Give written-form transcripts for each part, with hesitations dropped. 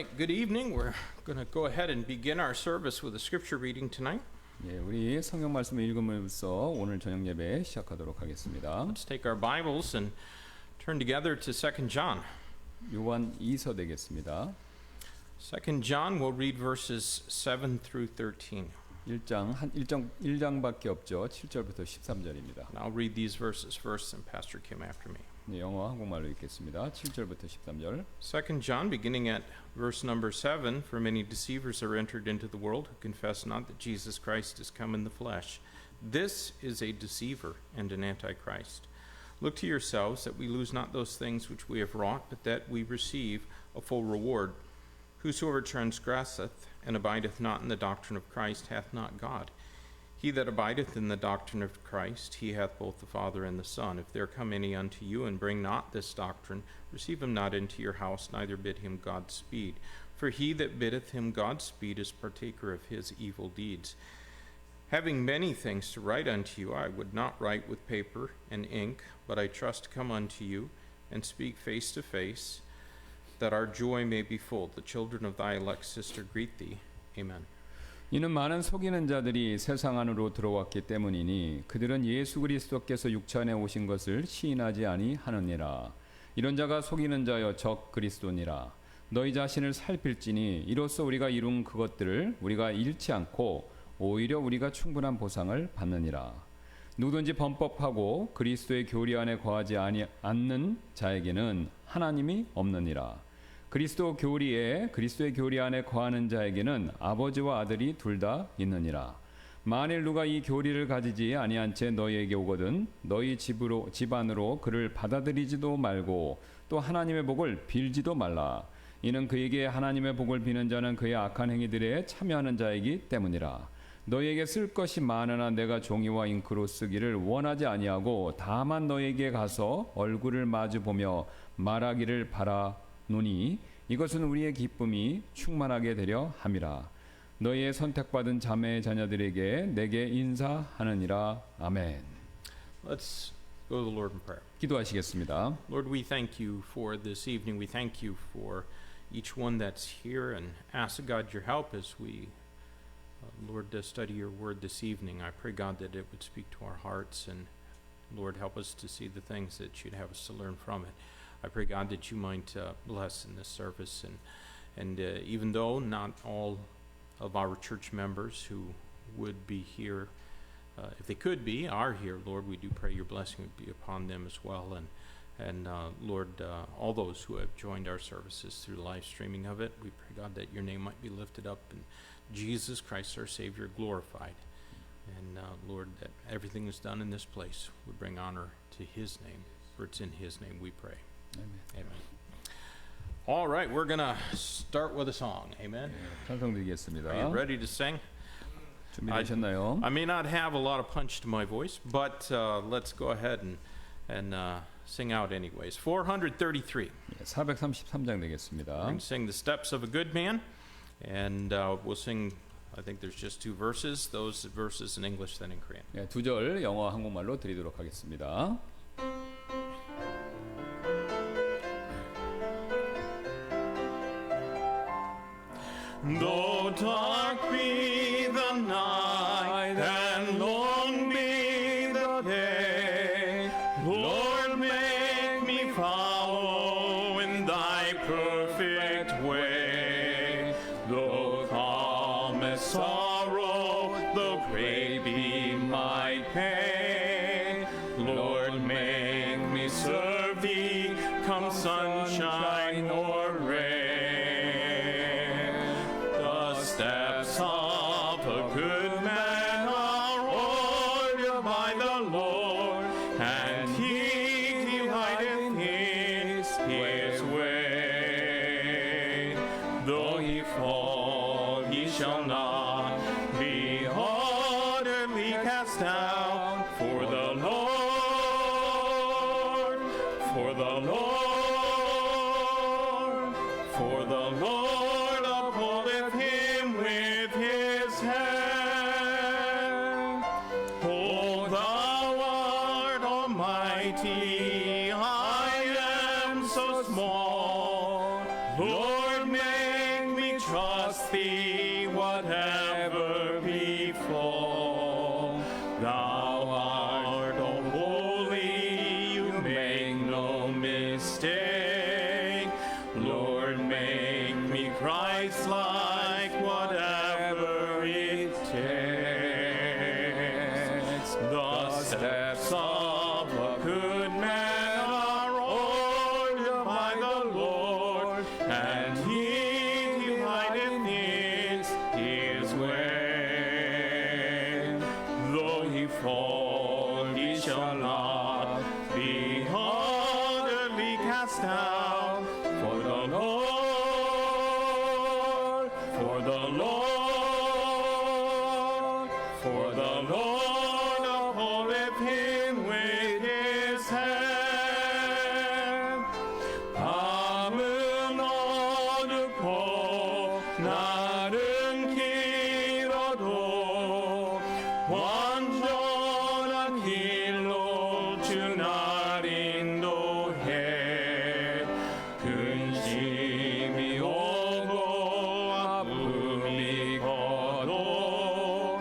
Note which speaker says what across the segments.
Speaker 1: right, good evening. We're going to go ahead and begin our service with a scripture reading tonight.
Speaker 2: 예, 우리 성경 말씀을 읽으면서 오늘 저녁 예배 시작하도록 하겠습니다.
Speaker 1: Let's take our Bibles and turn together to 2 John.
Speaker 2: 요한 2서 되겠습니다.
Speaker 1: 2 John, we'll read verses 7 through 13.
Speaker 2: 1장밖에 없죠. 7절부터 13절입니다.
Speaker 1: And I'll read these verses first and Pastor Kim after me.
Speaker 2: 네, 영어 한국말로 읽겠습니다. 7절부터 13절.
Speaker 1: 2 John, beginning at verse number 7, For many deceivers are entered into the world who confess not that Jesus Christ is come in the flesh. This is a deceiver and an antichrist. Look to yourselves that we lose not those things which we have wrought, but that we receive a full reward. Whosoever transgresseth and abideth not in the doctrine of Christ hath not God. He that abideth in the doctrine of Christ, he hath both the Father and the Son. If there come any unto you and bring not this doctrine, receive him not into your house, neither bid him Godspeed. For he that biddeth him Godspeed is partaker of his evil deeds. Having many things to write unto you, I would not write with paper and ink, but I trust to come unto you and speak face to face, that our joy may be full. The children of thy elect sister greet thee. Amen.
Speaker 2: 이는 많은 속이는 자들이 세상 안으로 들어왔기 때문이니 그들은 예수 그리스도께서 육체 안에 오신 것을 시인하지 아니하느니라. 이런 자가 속이는 자여 적 그리스도니라. 너희 자신을 살필지니 이로써 우리가 이룬 그것들을 우리가 잃지 않고 오히려 우리가 충분한 보상을 받느니라. 누구든지 범법하고 그리스도의 교리 안에 거하지 않는 자에게는 하나님이 없느니라. 그리스도의 교리 안에 거하는 자에게는 아버지와 아들이 둘 다 있느니라. 만일 누가 이 교리를 가지지 아니한 채 너희에게 오거든 너희 집안으로 그를 받아들이지도 말고 또 하나님의 복을 빌지도 말라. 이는 그에게 하나님의 복을 비는 자는 그의 악한 행위들에 참여하는 자이기 때문이라. 너희에게 쓸 것이 많으나 내가 종이와 잉크로 쓰기를 원하지 아니하고 다만 너희에게 가서 얼굴을 마주 보며 말하기를 바라노니 이것은 우리의 기쁨이 충만하게 되려 함이라. 너희의 선택받은 자매의 자녀들에게 내게 인사하느니라. 아멘.
Speaker 1: Let's go to the Lord in prayer.
Speaker 2: 기도하시겠습니다.
Speaker 1: Lord, we thank you for this evening. We thank you for each one that's here and ask God your help as we Lord, study your word this evening. I pray, God, that it would speak to our hearts, and Lord, help us to see the things that you'd have us to learn from it. I pray, God, that you might bless in this service, and even though not all of our church members who would be here, if they could be, are here, Lord, we do pray your blessing would be upon them as well, and Lord, all those who have joined our services through the live streaming of it, we pray, God, that your name might be lifted up and Jesus Christ, our Savior, glorified. And Lord, that everything that's done in this place would bring honor to his name, for it's in his name we pray.
Speaker 2: Amen.
Speaker 1: Amen. All right, we're going to start with a song. Amen.
Speaker 2: 찬송 드리겠습니다.
Speaker 1: Are you ready to sing?
Speaker 2: 준비되셨나요?
Speaker 1: I may not have a lot of punch to my voice, but let's go ahead and sing out anyways. 433.
Speaker 2: 433장
Speaker 1: We're
Speaker 2: 되겠습니다.
Speaker 1: going to sing The Steps of a Good Man, and we'll sing, I think there's just two verses, those verses in English, then in Korean.
Speaker 2: 네, 두 절 영어 한국말로 드리도록 하겠습니다.
Speaker 1: Though dark be the night and long be the day, Lord, make me follow in thy perfect way. Though calm as sorrow, though great be my pain, Lord, make me serve thee, come sunshine or rain. Steps of a good man are ordered by the Lord, and he delighteth in his way. Though he fall, he shall not be utterly cast down, for the Lord, for the Lord, for the Lord upholdeth him with his hand. O thou art almighty, I am so small. Lord, make
Speaker 3: thee whatever befall. Thou art all holy, you make no mistake. Lord, make me Christ-like, whatever it takes. The steps of a good man are ordered by the Lord, and he delighteth in his way. Though he fall, he shall not be utterly cast down. For the Lord, for the Lord, for the Lord upholdeth him with his hand. 밤은 어둡고 날은 길어도 완전한 길로 주 날 인도해. 근심이 오고 아픔이 거도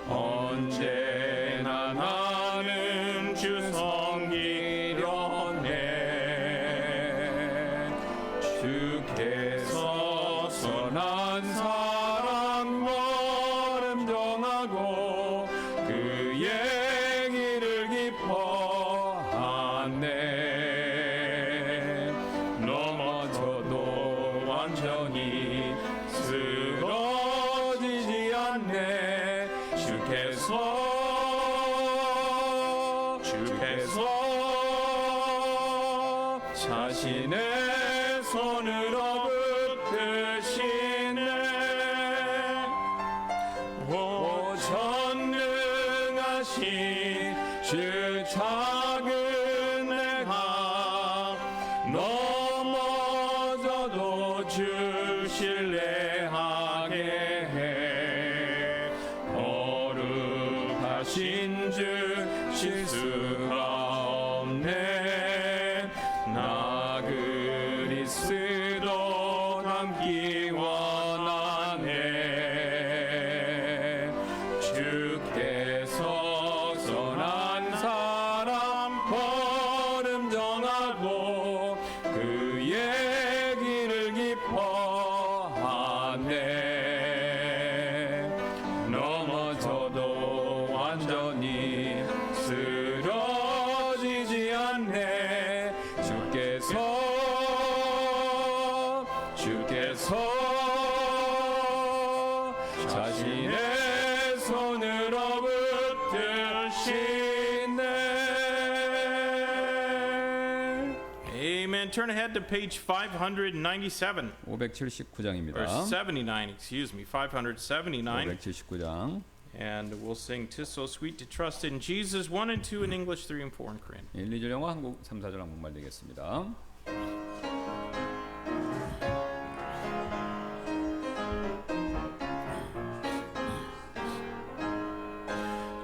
Speaker 3: 언제나 나는 주 섬기려네. 주께서 선한 사람 걸음 정하고 그의 길을 기뻐하네. 넘어져도 완전히 쓰러지지 않네. 주께서 자신의 손으로 붙드시네. 오 전능하신 주 작은 내가 넘어져도 주 신뢰하게 해. 거룩하신 주 실수가 없네. 나 그리스도 닮기 원하네. 주께서 선한 사람 걸음 정하고 그의 길을 기뻐하네. 넘어져도 완전히 쓰러지지 않네. 주께서 자신의 손으로 붙드시네.
Speaker 1: Amen. Turn ahead to page 597.
Speaker 2: 579장입니다.
Speaker 1: Or 79, excuse me, 579.
Speaker 2: 579장
Speaker 1: And we'll sing "'Tis So Sweet to Trust in Jesus" 1 and 2 in English, 3 and 4 in Korean.
Speaker 2: 1, 2절 영어, 한국 3, 4절 한국말 되겠습니다.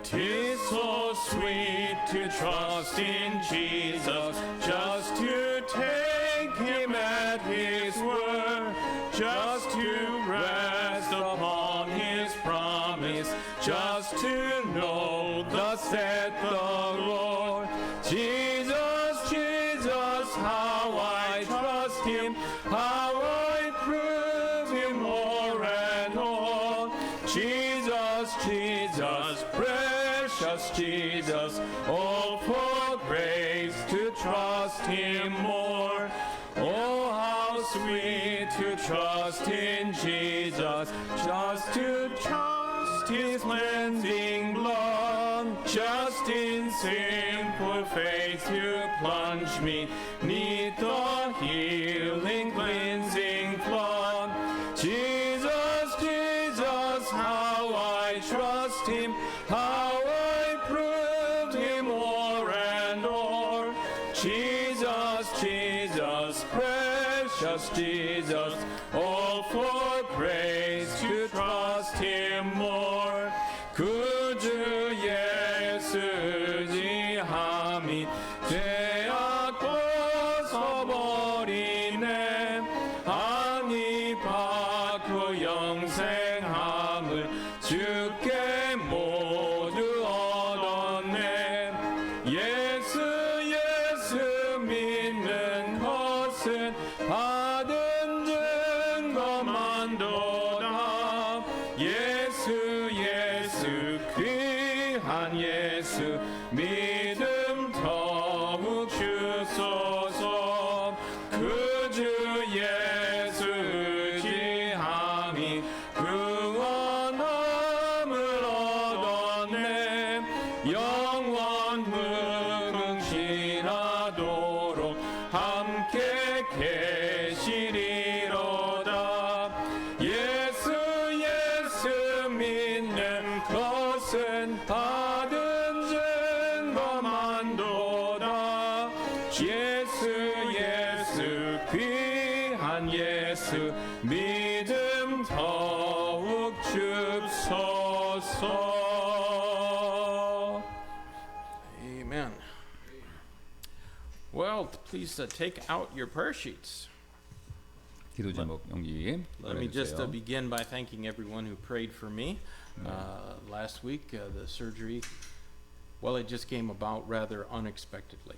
Speaker 3: Tis so sweet to trust in Jesus, just to take him at his word, just to rest upon his promise, just to know thus saith the Lord. Jesus, Jesus, how I trust him, how I prove him more and more. Jesus, Jesus, precious Jesus, oh, for grace to trust him more. Oh, how sweet to trust in Jesus, just to trust his cleansing blood, just in simple faith to plunge me neath the healing cleansing flood. Jesus, Jesus, how I trust him, how I proved him o'er and o'er. Jesus, Jesus, precious Jesus, oh, for grace to trust him more. 그 주 예수 지함이 죄악고 서버리네. 아니 바꾸 영생
Speaker 2: 것은 받은 증거만도다. 예수 예수 귀한 예수 믿음 더욱 주소서. 그 주 예수 의지함이 구원함을 얻었네. 영원 무궁신하도록 함께 계시리로다. 예수 예수 믿는 것은 받은 증거만도다. 예수 예수 귀한 예수 믿음 더욱 줍소서.
Speaker 1: Amen. Well, please take out your prayer sheets.
Speaker 2: 기도 제목 용기
Speaker 1: Let me just
Speaker 2: 꺼내주세요.
Speaker 1: begin by thanking everyone who prayed for me. Last week, the surgery, well, it just came about rather unexpectedly.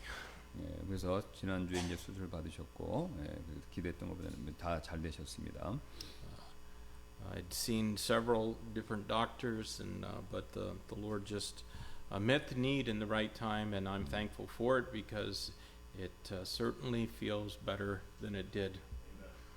Speaker 2: 예, 그래서 지난주에 이제 수술 받으셨고 그래서 기대했던 것보다는 다 잘 되셨습니다.
Speaker 1: I'd seen several different doctors, but the Lord just met the need in the right time, and I'm thankful for it because it certainly feels better than it did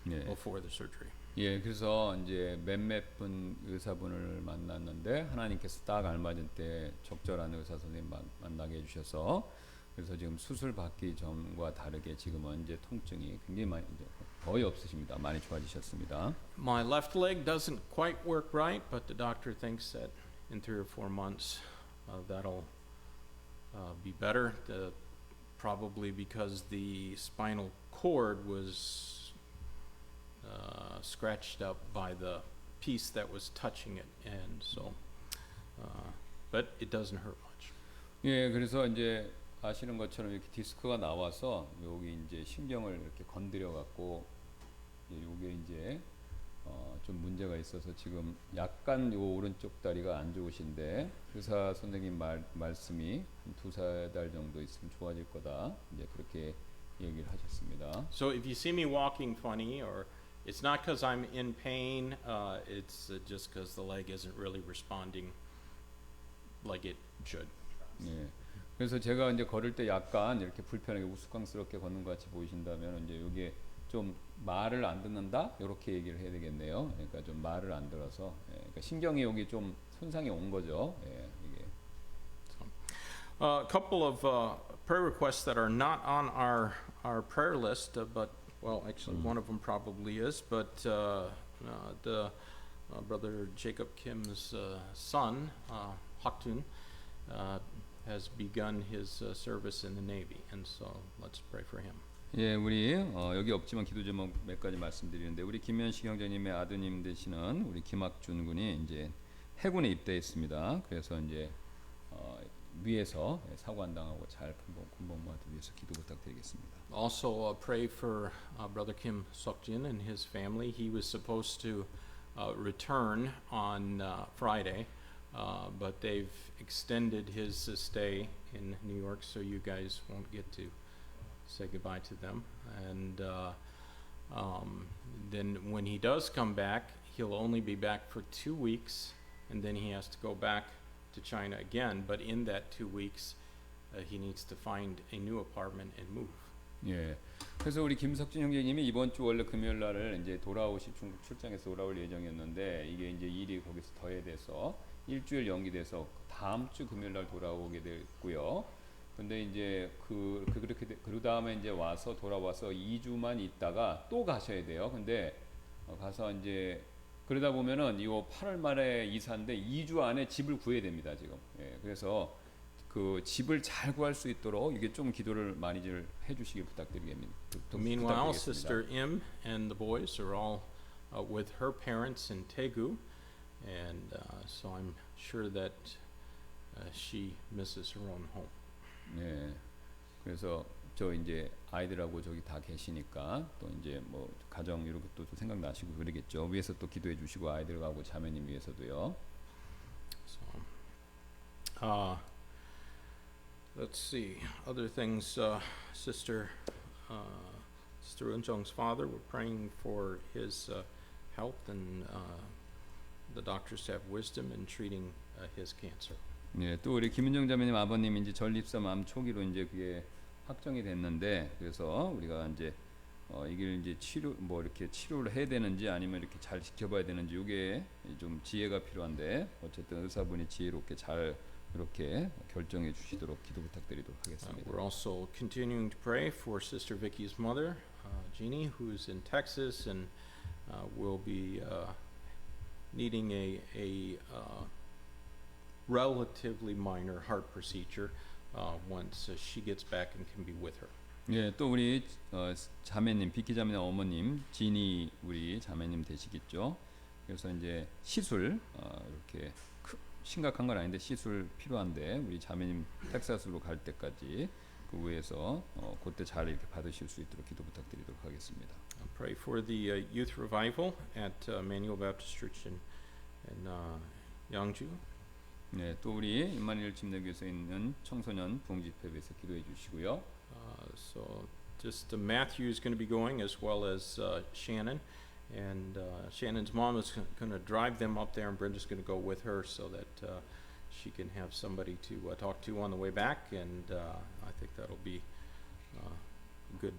Speaker 2: 예,
Speaker 1: before the surgery.
Speaker 2: 예, 그래서 이제 몇몇 분 의사분을 만났는데 하나님께서 딱 알맞은 때 적절한 의사 선생님 만나게 해주셔서 그래서 지금 수술 받기 전과 다르게 지금은 이제 통증이 굉장히 많이 이제 거의 없으십니다. 많이 좋아지셨습니다.
Speaker 1: My left leg doesn't quite work right, but the doctor thinks that in 3 or 4 months that'll be better. Probably because the spinal cord was scratched up by the piece that was touching it, and so, but it doesn't hurt much.
Speaker 2: 예, 그래서 이제 아시는 것처럼 이렇게 디스크가 나와서 여기 이제 신경을 이렇게 건드려 갖고 요게 이제 좀 문제가 있어서 지금 약간 요 오른쪽 다리가 안 좋으신데 의사 선생님 말씀이 한 2-3달 정도 있으면 좋아질 거다. 이제 그렇게 얘기를 하셨습니다.
Speaker 1: So if you see me walking funny, or it's not because I'm in pain, it's just because the leg isn't really responding like it should.
Speaker 2: 예. 그래서 제가 이제 걸을 때 약간 이렇게 불편하게 우스꽝스럽게 걷는 것 같이 보이신다면 이제 이게 좀 말을 안 듣는다 이렇게 얘기를 해야 되겠네요. 그러니까 좀 말을 안 들어서 그러니까 신경이 여기 좀 손상이 온 거죠. 예, 이게.
Speaker 1: A couple of prayer requests that are not on our prayer list, but well, actually one of them probably is, but the brother Jacob Kim's son, Haktun, has begun his service in the Navy, and so let's pray for him.
Speaker 2: 예, 우리 여기 없지만 기도 제목 몇 가지 말씀드리는데 우리 김현식 형제님의 아드님 되시는 우리 김학준 군이 이제 해군에 입대했습니다. 그래서 이제 위에서 사고 안 당하고 잘 군복무하기 위해서 기도 부탁드리겠습니다.
Speaker 1: Also pray for brother Kim Sokjin and his family. He was supposed to return on Friday, but they've extended his stay in New York, so you guys won't get to say goodbye to them. And then when he does come back, he'll only be back for 2 weeks, and then he has to go back to China again. But in that 2 weeks, he needs to find a new apartment and move.
Speaker 2: 예. 그래서 우리 김석진 형제님이 이번 주 원래 금요일 날을 이제 돌아오실 중국 출장에서 돌아올 예정이었는데 이게 이제 일이 거기서 더해돼서 일주일 연기돼서 다음 주 금요일 날 돌아오게 됐고요. 근데 이제 그 다음에 이제 와서 돌아와서 2주만 있다가 또 가셔야 돼요. 근데 가서 이제 그러다 보면은 이거 8월 말에 이사인데 2주 안에 집을 구해야 됩니다, 지금. 예. 그래서 그 집을 잘 구할 수 있도록 이게 좀 기도를 많이 해 주시길 부탁드리겠습니다.
Speaker 1: Meanwhile, Sister Im and the boys are all with her parents in Daegu, and so I'm sure that she misses her own home.
Speaker 2: 네. 그래서 저 이제 아이들하고 저기 다 계시니까 또 이제 뭐 가정 이런 것도 좀 생각나시고 그러겠죠. 위에서 또 기도해 주시고 아이들하고 자매님 위해서도요.
Speaker 1: So, let's see other things. Sister Sister Eunjung's father, we're praying for his health and the doctors to have wisdom in treating his cancer.
Speaker 2: 예, 또 우리 김은정 자매님 아버님 이제 전립선 암 초기로 이제 그게 확정이 됐는데 그래서 우리가 이제 이걸 이제 치료 뭐 이렇게 치료를 해야 되는지 아니면 이렇게 잘 지켜봐야 되는지 이게 좀 지혜가 필요한데 어쨌든 의사분이 지혜롭게 잘 이렇게 결정해 주시도록 기도 부탁드리도록 하겠습니다.
Speaker 1: We're also continuing to pray for Sister Vicky's mother, Jeannie, who's in Texas and will be needing a relatively minor heart procedure once she gets back and can be with her.
Speaker 2: 예, 또 우리 자매님 비키 자매님 어머님 지니 우리 자매님 되시겠죠. 그래서 이제 시술 이렇게 심각한 건 아닌데 시술 필요한데 우리 자매님 텍사스로 갈 때까지 그 위해서 그때 잘 이렇게 받으실 수 있도록 기도 부탁드리도록 하겠습니다.
Speaker 1: Pray for the youth revival at Emmanuel Baptist Church in Yangju.
Speaker 2: 네, 또 우리 임마누엘 침례교회에서 있는 청소년 부흥집회 위해서 기도해 주시고요.
Speaker 1: So just Matthew is going to be going as well as Shannon, and Shannon's mom is going to drive them up there, and Brenda's going to go with her so that she can have somebody to talk to on the way back, and I think that'll be a good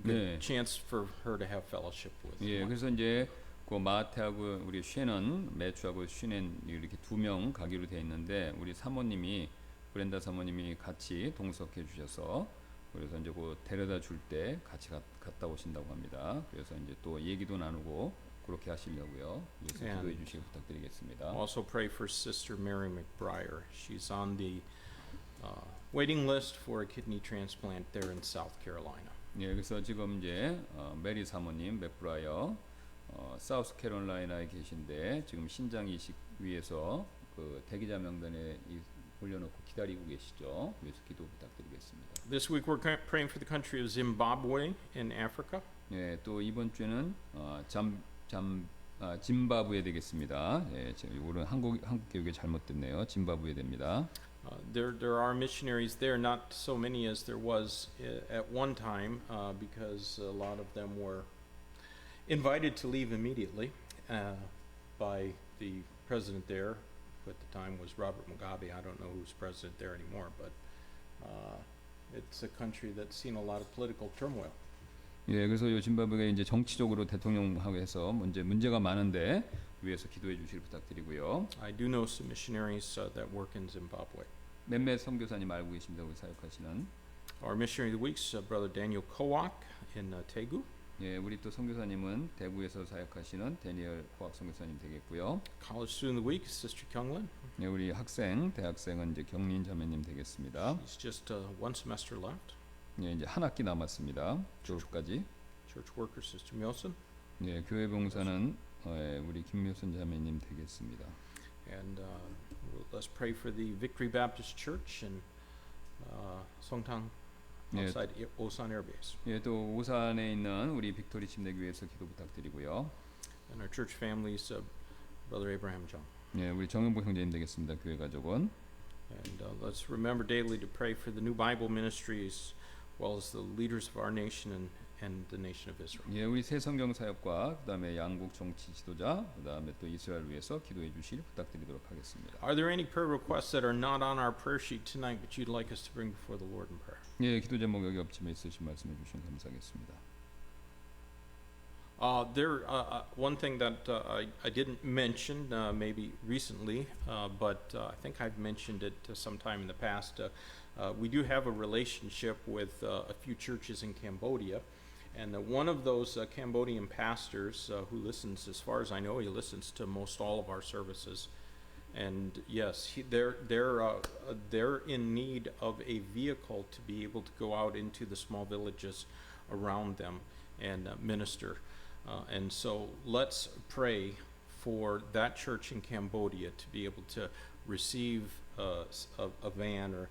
Speaker 2: 네.
Speaker 1: chance for her to have fellowship with.
Speaker 2: 예, 그래서 이제 그 마테하고 우리 쉐는 매추하고 슈넨 이렇게 두 명 가기로 돼 있는데 우리 사모님이 브렌다 사모님이 같이 동석해 주셔서 그래서 이제 그 데려다 줄 때 같이 갔다 오신다고 합니다. 그래서 이제 또 얘기도 나누고 그렇게 하시려고요. 그래서 기도해 주시기 부탁드리겠습니다.
Speaker 1: Also pray for Sister Mary McBriar. She's on the waiting list for a kidney transplant there in South Carolina.
Speaker 2: 예, 그래서 지금 이제 메리 사모님 맥브라이어 사우스캐롤라이나에 계신데 지금 신장 이식 위해서 그 대기자 명단에 올려놓고 기다리고 계시죠. 그래서 기도 부탁드리겠습니다.
Speaker 1: This week we're praying for the country of Zimbabwe in Africa.
Speaker 2: 예, 또 이번 주는 짐바브웨 되겠습니다. 예, 이거는 한국 교육이 잘못됐네요. 짐바브웨 됩니다.
Speaker 1: There are missionaries there, not so many as there was at one time, because a lot of them were invited to leave immediately by the president there, who at the time was Robert Mugabe. I don't know who's president there anymore, but it's a country that's seen a lot of political turmoil.
Speaker 2: 예, 그래서 요 짐바브웨가 이제 정치적으로 대통령하고 해서 문제가 많은데 위해서 기도해 주시길 부탁드리고요.
Speaker 1: I do know some missionaries that work in Zimbabwe.
Speaker 2: 몇몇 선교사님 알고 계십니다. 거기 사역하시는.
Speaker 1: Our missionary of the week's Brother Daniel Kowak in Daegu.
Speaker 2: 예, 우리 또 선교사님은 대구에서 사역하시는 데니얼 호학 선교사님 되겠고요.
Speaker 1: College student of the week is Sister Kyunglin.
Speaker 2: 예, 우리 대학생은 이제 경린 자매님 되겠습니다.
Speaker 1: He's just one semester left.
Speaker 2: 예, 이제 한 학기 남았습니다. 졸업까지.
Speaker 1: Church worker Sister Myosun.
Speaker 2: 예, 교회 봉사는 우리 김묘선 자매님 되겠습니다.
Speaker 1: And let's pray for the Victory Baptist Church in Songtang outside Osan Air Base.
Speaker 2: 예, 또 오산에 있는 우리 빅토리 침례교회에서 기도 부탁드리고요.
Speaker 1: And our church families, Brother Abraham Jung.
Speaker 2: 예, 우리 정영복 형제님 되겠습니다. 교회 가족은.
Speaker 1: And let's remember daily to pray for the new Bible ministries, as well as the leaders of our nation and the nation of Israel.
Speaker 2: 예, 우리 새 성경 사역과 그다음에 양국 정치 지도자, 그다음에 또 이스라엘 위해서 기도해 주실 부탁드리도록 하겠습니다.
Speaker 1: Are there any prayer requests that are not on our prayer sheet tonight, but you'd like us to bring before the Lord in prayer?
Speaker 2: 예, 기도 제목 여기 없지만 있으신 말씀해 주시면 감사하겠습니다.
Speaker 1: One thing that I didn't mention, maybe recently, but I think I've mentioned it sometime in the past. We do have a relationship with a few churches in Cambodia, and one of those Cambodian pastors who listens, as far as I know, he listens to most all of our services. And yes, they're in need of a vehicle to be able to go out into the small villages around them and minister. And so let's pray for that church in Cambodia to be able to receive a van or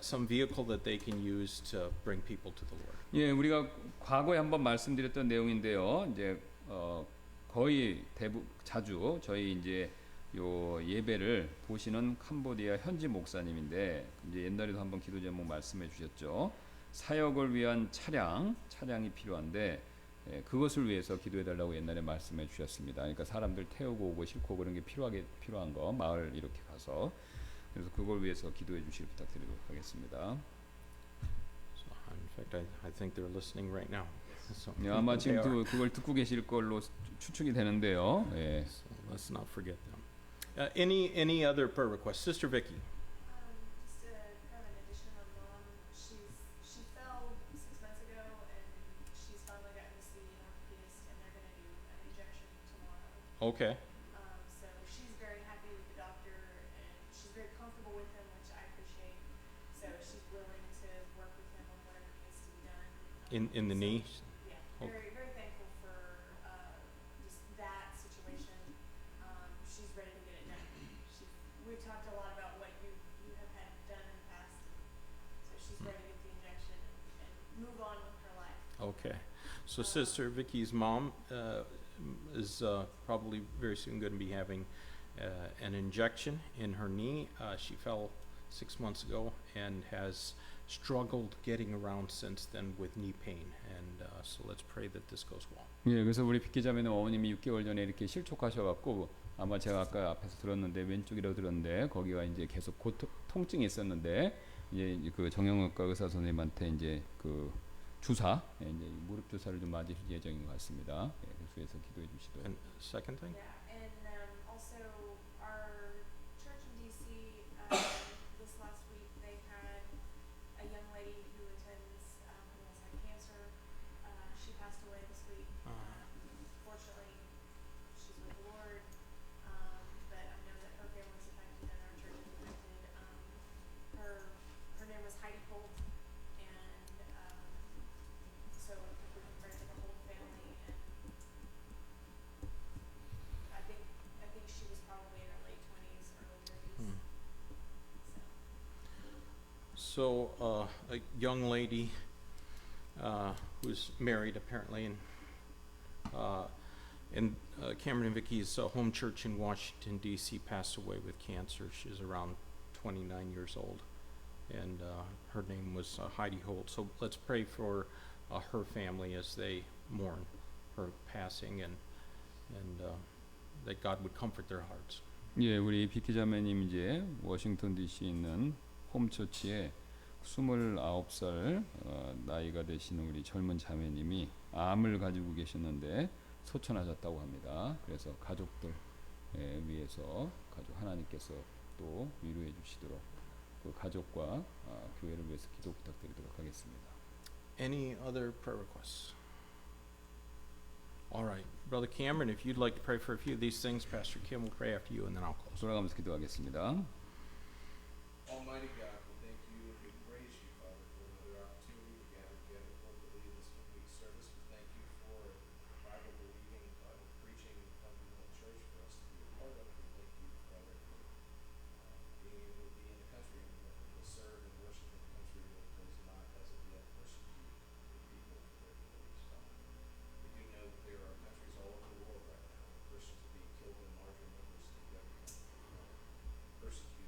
Speaker 1: some vehicle that they can use to bring people to the Lord.
Speaker 2: 예, 우리가 과거에 한번 말씀드렸던 내용인데요. 이제 거의 자주 저희 이제 요 예배를 보시는 캄보디아 현지 목사님인데 이제 옛날에도 한번 기도 제목 말씀해 주셨죠. 사역을 위한 차량이 필요한데 그것을 위해서 기도해 달라고 옛날에 말씀해 주셨습니다. 그러니까 사람들 태우고 오고 싣고 그런 게 필요한 거 마을 이렇게 가서 그래서 그걸 위해서 기도해 주실 부탁드리도록 하겠습니다.
Speaker 1: So, in fact, I think they're listening right now. So,
Speaker 2: 네, 아마
Speaker 1: they are.
Speaker 2: 지금 그걸 듣고 계실 걸로 추측이 되는데요. 예.
Speaker 1: So let's not forget them. Any other prayer requests? Sister Vicky.
Speaker 4: Just kind of an addition on mom. She fell 6 months ago, and she's finally gotten to see an orthopedist, and they're going to do an injection tomorrow.
Speaker 1: Okay.
Speaker 4: So she's very happy with the doctor, and she's very comfortable with him, which I appreciate. So she's willing to work with him on whatever needs to be done.
Speaker 1: In the
Speaker 4: so,
Speaker 1: knee.
Speaker 4: Yeah,
Speaker 1: Okay.
Speaker 4: very thankful for just that situation. She's ready to get it done. We've talked a lot about what you have had done in the past, so she's ready to get the injection and move on with her life.
Speaker 1: Okay. So Sister Vicky's mom is probably very soon going to be having an injection in her knee. She fell 6 months ago and has struggled getting around since then with knee pain. And so let's pray that this goes well.
Speaker 2: 예, 그래서 우리 비키자매는 어머님이 6개월 전에 이렇게 실족하셔갖고 아마 제가 아까 앞에서 들었는데 왼쪽이라고 들었는데 거기가 이제 계속 통증이 있었는데 이제 그 정형외과 의사 선생님한테 이제 그 주사, 이제 무릎 주사를 좀 맞을 예정인 것 같습니다. 예, 그래서 기도해 주시도록.
Speaker 1: And second thing?
Speaker 4: Yeah, and also our church in DC this last week they had a young lady who attends who has had cancer. She passed away this week. Fortunately, she's with the Lord, but I know that her family was affected and our church is affected. Her name was Heidi Holt, and so if we can pray for the whole family. And I think she was probably in her late 20s, early 30s.
Speaker 1: So a young lady who's married apparently, and Cameron and Vicky's home church in Washington D.C. passed away with cancer. She's around 29 years old, and her name was Heidi Holt. So let's pray for her family as they mourn her passing, and that God would comfort their hearts.
Speaker 2: 예, 우리 비키자매님 이제 워싱턴 D.C. 있는 홈처치에 29살 나이가 되시는 우리 젊은 자매님이 암을 가지고 계셨는데 소천하셨다고 합니다. 그래서 가족들 위해서 하나님께서 또 위로해 주시도록 그 가족과 교회를 위해서 기도 부탁드리도록 하겠습니다.
Speaker 1: Any other prayer requests? All right, Brother Cameron, if you'd like to pray for a few of these things, Pastor Kim will pray after you, and then I'll close.
Speaker 2: 돌아가면서 기도하겠습니다.
Speaker 5: Almighty God, we thank you and we praise you, Father, for another opportunity to gather together corporately in this midweek service. We thank you for Bible-believing, Bible-preaching fundamental church for us to be a part of. We thank you, Father, for being able to be in a country and to serve and worship in a country that does not, as of yet, persecute the people for their beliefs, Father. We do know that there are countries all over the world right now where Christians are being killed in larger numbers than we've ever known before. Persecuted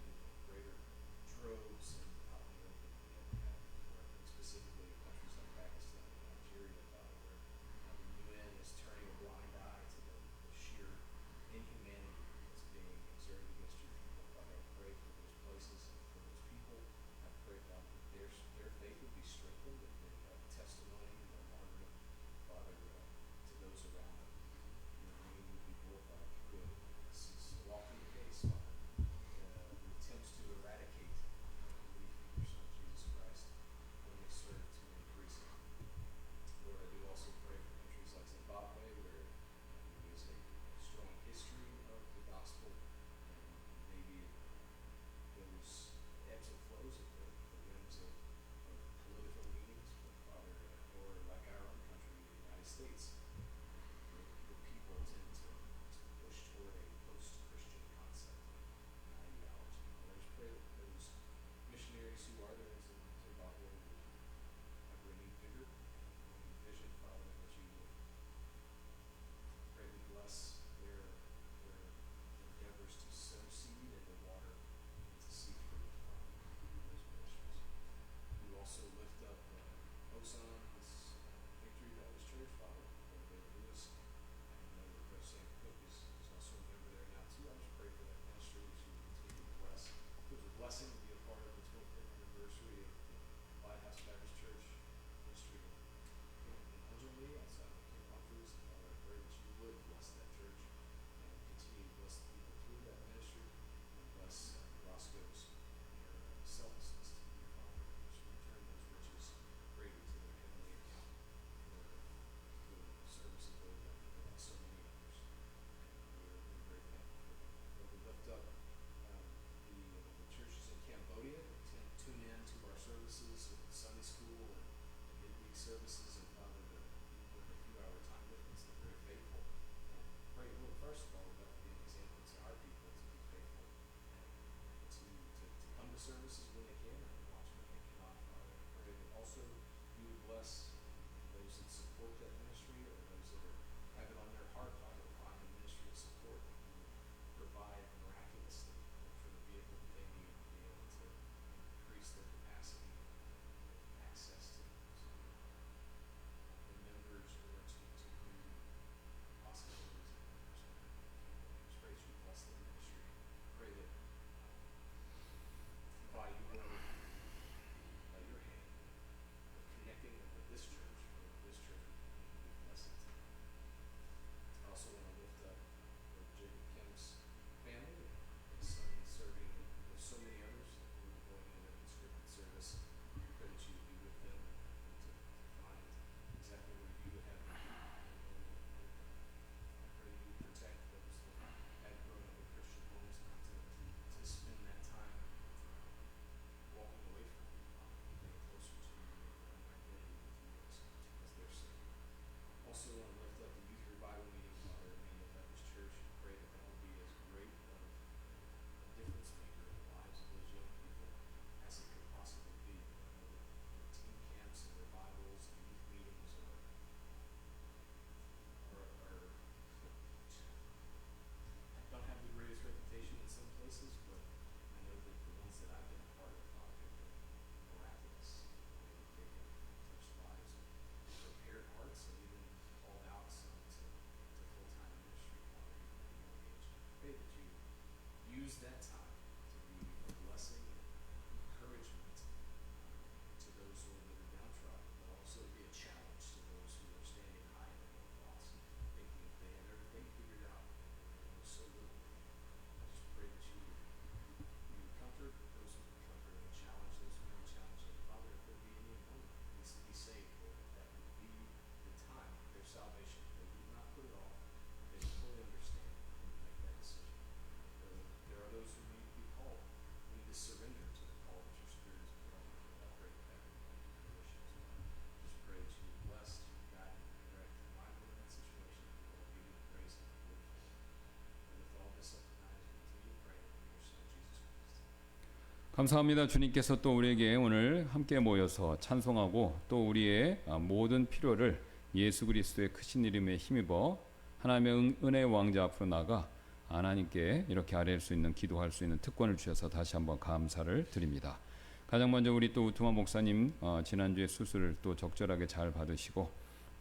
Speaker 2: 감사합니다. 주님께서 또 우리에게 오늘 함께 모여서 찬송하고 또 우리의 모든 필요를 예수 그리스도의 크신 이름에 힘입어 하나님의 은혜의 왕자 앞으로 나가 하나님께 이렇게 아뢰할 수 있는 기도할 수 있는 특권을 주셔서 다시 한번 감사를 드립니다. 가장 먼저 우리 또 우투마 목사님 지난주에 수술을 또 적절하게 잘 받으시고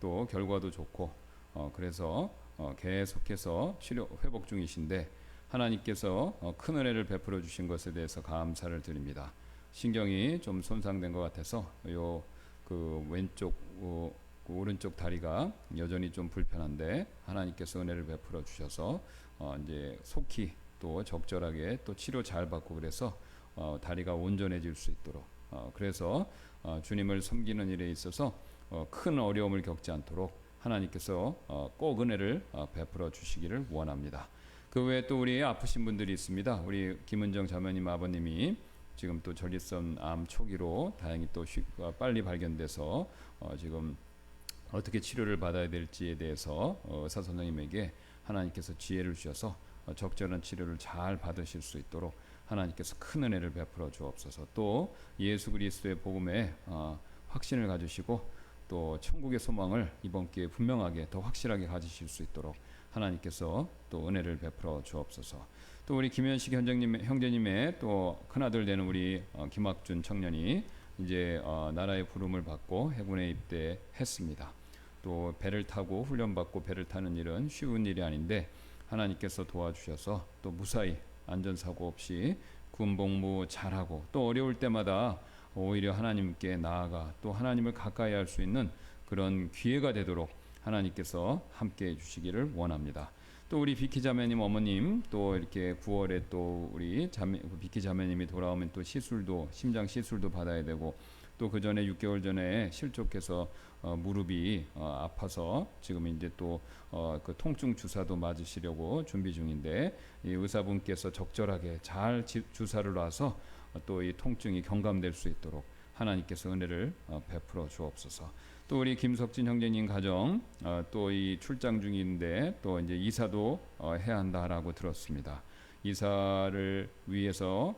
Speaker 2: 또 결과도 좋고 그래서 계속해서 치료 회복 중이신데 하나님께서 큰 은혜를 베풀어 주신 것에 대해서 감사를 드립니다. 신경이 좀 손상된 것 같아서 요 그 왼쪽 오른쪽 다리가 여전히 좀 불편한데 하나님께서 은혜를 베풀어 주셔서 이제 속히 또 적절하게 또 치료 잘 받고 그래서 다리가 온전해질 수 있도록 그래서 주님을 섬기는 일에 있어서 큰 어려움을 겪지 않도록 하나님께서 꼭 은혜를 베풀어 주시기를 원합니다. 그 외에 또 우리 아프신 분들이 있습니다. 우리 김은정 자매님 아버님이 지금 또 전립선 암 초기로 다행히 또 빨리 발견돼서 지금 어떻게 치료를 받아야 될지에 대해서 의사 선생님에게 하나님께서 지혜를 주셔서 적절한 치료를 잘 받으실 수 있도록 하나님께서 큰 은혜를 베풀어 주옵소서. 또 예수 그리스도의 복음에 확신을 가지시고 또 천국의 소망을 이번 기회에 분명하게 더 확실하게 가지실 수 있도록 하나님께서 또 은혜를 베풀어 주옵소서. 또 우리 김현식 형제님의 또 큰아들 되는 우리 김학준 청년이 이제 나라의 부름을 받고 해군에 입대했습니다. 또 배를 타고 훈련받고 배를 타는 일은 쉬운 일이 아닌데 하나님께서 도와주셔서 또 무사히 안전사고 없이 군복무 잘하고 또 어려울 때마다 오히려 하나님께 나아가 또 하나님을 가까이 할 수 있는 그런 기회가 되도록 하나님께서 함께 해주시기를 원합니다. 또 우리 비키 자매님 어머님 또 이렇게 9월에 또 우리 비키 자매님이 돌아오면 또 시술도 심장 시술도 받아야 되고 또 그 전에 6개월 전에 실족해서 무릎이 아파서 지금 이제 또 그 통증 주사도 맞으시려고 준비 중인데 이 의사분께서 적절하게 잘 주사를 놔서 또 이 통증이 경감될 수 있도록 하나님께서 은혜를 베풀어 주옵소서. 또 우리 김석진 형제님 가정 또 이 출장 중인데 또 이제 이사도 해야 한다라고 들었습니다. 이사를 위해서